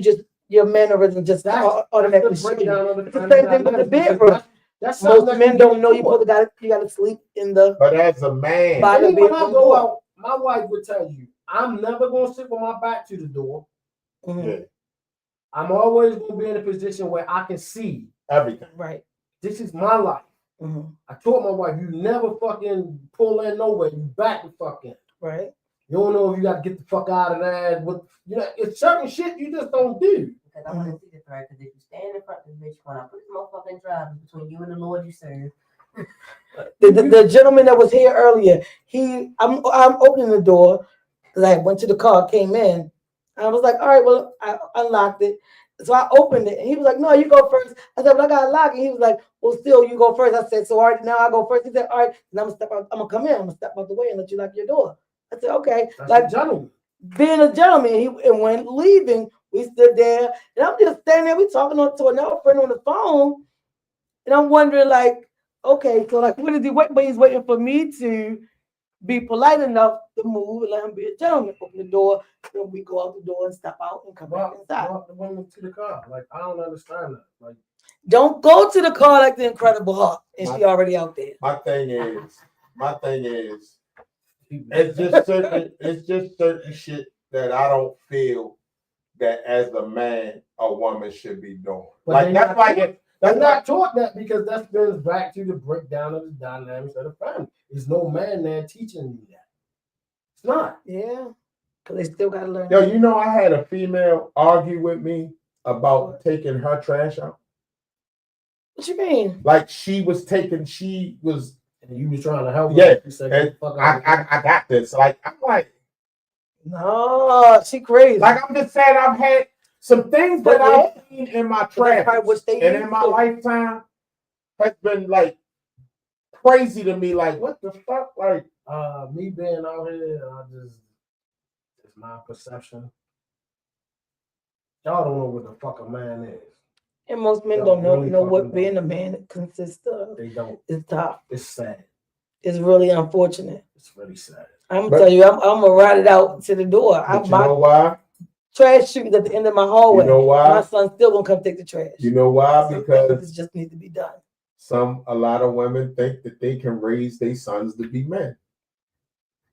your mannerism just automatically That's the shift. breakdown of the It's the same thing with the bedroom. That's Most men don't know you gotta sleep in the but as a man, By the When I bedroom go door. out, my wife would tell you, I'm never gonna sit with my back to the door. Mhm. yeah, I'm always gonna be in a position where I can see. everything. Right. This is my life. Mhm. I told my wife, you never fucking pull in nowhere. You back the fuck in. Right. You don't know if you got to get the fuck out of there. It's certain shit you just don't do. Because I want to see the thread. Because if you stand in front of this bitch, when I put this motherfucking drive between you and the Lord you serve. The gentleman that was here earlier, I'm opening the door because I went to the car, came in. I was like, all right, well, I unlocked it. So I opened it and he was like, no, you go first. I said, well, I got to lock it. He was like, well, still, you go first. I said, so all right, now I go first. He said, all right, and I'm gonna come in. I'm gonna step out the way and let you lock your door. I said, okay. That's Like a gentleman. being a gentleman, and when leaving, we stood there and I'm just standing there, we talking to another friend on the phone. And I'm wondering, like, okay, so like, what is he waiting? But he's waiting for me to be polite enough to move and let him be a gentleman. Open the door, then we go out the door and step out and come back inside. Walk the woman to the car. Like, I don't understand that. Like, Don't go to the car like the Incredible Hulk, and she already out there. My thing is, it's just certain shit that I don't feel that as a man a woman should be doing. But Like they that's not like taught- it. They're That's not not taught that because that goes back to the breakdown of the dynamics of the family. There's no man there teaching you that. It's not. Yeah, because they still got to learn. Yo, you know, I had a female argue with me about taking her trash out. What you mean? Like she was, And you was trying to help her. Yeah, You said, and "Fuck out." I got this. Like I'm like She crazy. I'm just saying I've had some things that I've seen in my But that's probably travels what they and need in my to. lifetime has been like crazy to me. Like what the fuck? Like Me being out here, it's my perception. Y'all don't know what the fuck a man is. And most men Y'all don't know really what fucking being a don't. man consists of. They don't. It's tough. It's sad. It's really unfortunate. It's really sad. But- I'm gonna tell you, I'm gonna ride it out to the door. but you know why? Trash chute is at the end of my hallway. You know why? My son's still gonna come take the trash. You know why? Some Because things just need to be done. a lot of women think that they can raise their sons to be men,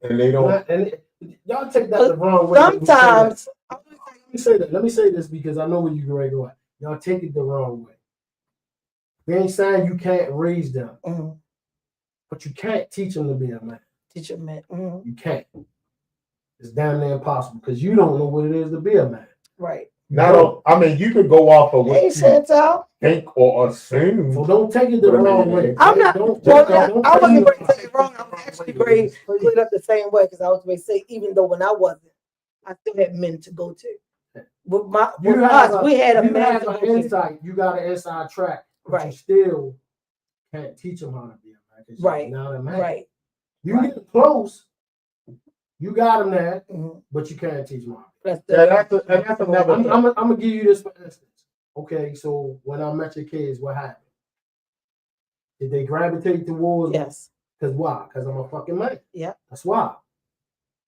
and they don't. Y'all take that the wrong way. Sometimes Let me say this because I know where you're going to go at. Y'all take it the wrong way. We ain't saying you can't raise them, but you can't teach them to be a man. teach a man. You can't. It's damn near impossible because you don't know what it is to be a man. Right. I mean, you could go off of what Hey, you Chantal. think or assume. So don't take it the wrong way. I'm not. Don't Well, don't I wasn't take going to say it wrong. I was actually very cleared up the same way because I was going to say, even though when I wasn't, I still had men to go to. With You us, we had a you man have to an go to. insight. You got an inside track, but you Right. still can't teach them how to be a man. 'Cause Right. you're not a man. Right. You get close. You got them there, Mhm. but you can't teach them how. That's Yeah, that's another I'm thing. gonna give you this for instance. Okay, so when I met your kids, what happened? Did they gravitate towards me? yes. Because why? Because I'm a fucking man. Yeah. That's why.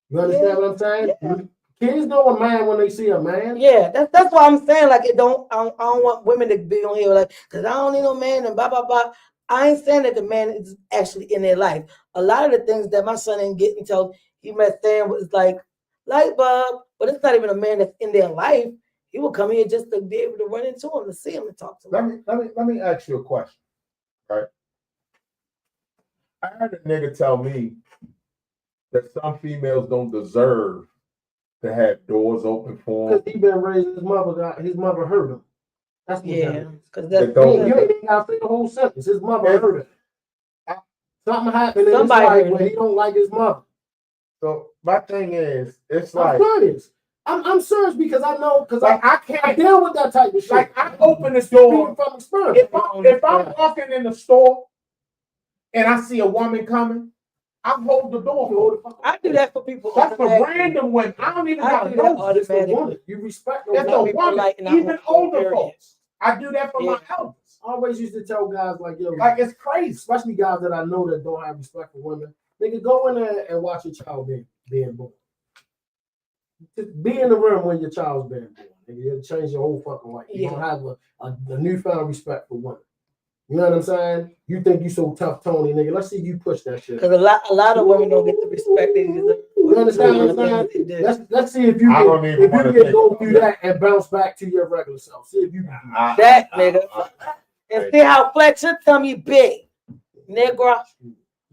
You understand what I'm saying? Yeah. Kids know a man when they see a man. Yeah, that's why I'm saying like I don't want women to be on here like because I don't need no man and blah blah blah. I ain't saying that the man is actually in their life. A lot of the things that my son ain't getting until he met Stan was like light bulb, but it's not even a man that's in their life. He will come here just to be able to run into him, to see him, and talk to him. Let me ask you a question. Right? I heard a nigga tell me that some females don't deserve to have doors open for them. Because he been raised, his mother hurt him. That's what Yeah, that is. because They that's don't- You ain't gotta say the whole sentence. His mother If- hurt him. Something happened in his Somebody life hurt where him. he don't like his mother. So my thing is, it's I'm like serious. I'm serious because I know because I I can't deal with that type of shit. like I open the Speaking door. from experience. If I'm walking in the store and I see a woman coming, I hold the door. for her. I do that for people. That's for automatically. random women. I don't even I got do to that know. It's the automatically. woman. You respect the That's woman. a people woman. like not Even want to older period. folks. I do that for my Yeah. elders. I always used to tell guys like, yo, Like it's crazy. especially guys that I know that don't have respect for women, nigga, go in there and watch your child being born. Just be in the room when your child's being born. Nigga, it'll change your whole fucking life. You're gonna have a newfound respect for women. You know what I'm saying? You think you so tough, Tony, nigga. Let's see you push that shit. Because a lot of women don't get the respect they deserve. You understand what I'm saying? They do. Let's see if you I don't even wanna can think go about through that. that and bounce back to your regular self. See if you can do that. That nigga. And see how flex your tummy big, nigga.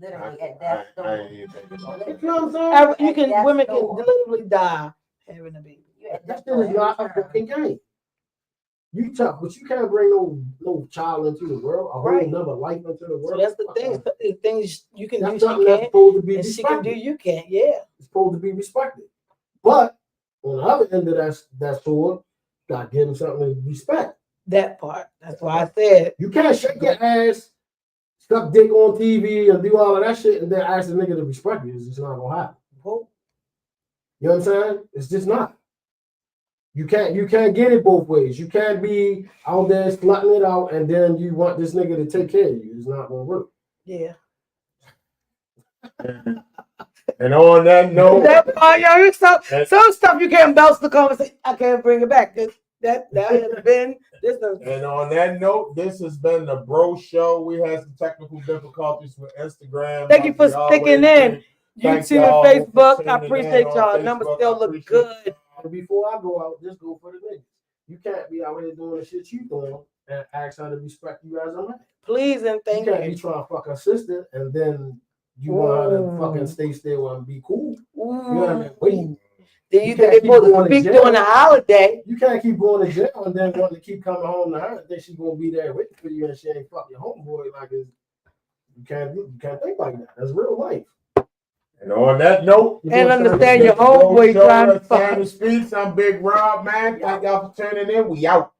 Literally at death's I door. ain't even thinking about You that. know what I'm saying? You can That's women can door. literally die having a baby. You at That death's shit door is not every a time. fucking game. You tough, but you can't bring no child into the world, a whole Right. nother life into the world. So that's the thing. The things you can That's do, she something that's can't, supposed to be and she can do, respected. you can't. Yeah. It's supposed to be respected. But on the other end of that sword, you gotta give him something to respect. That part. That's why I said You can't shake your ass, suck dick on TV, and do all of that shit, and then ask the nigga to respect you. It's just not gonna happen. whoa, You know what I'm saying? It's just not. You can't get it both ways. You can't be out there slutting it out, and then you want this nigga to take care of you. It's not gonna work. yeah. And on that note, That part, yo, you some stuff you can't bounce the conversation. I can't bring it back. That has been this is and on that note, this has been the Bro Show. We had some technical difficulties with Instagram. Thank you like for we always sticking in. do. Thank YouTube y'all and for Facebook. I tuning in appreciate on y'all. Numbers Facebook. still I look appreciate good. And before I go out, just go for the niggas. You can't be out here doing the shit you doing and ask her to respect you as a man. Please and thank You can't be you. trying to fuck her sister and then you want her to Ooh. fucking stay still and be cool. Ooh. You know what I mean? Wait. Then You you think can't they keep supposed to going to speak jail. during the holiday. You can't keep going to jail and then wanting to keep coming home to her and think she's gonna be there waiting for you and she ain't fuck your homeboy like it's, you can't think like that. That's real life. And on that note, You And know what I'm understand saying? your homeboy Bro Show, trying to that's Simon Speaks. I'm Big Rob, man. Thank y'all for tuning in. We out.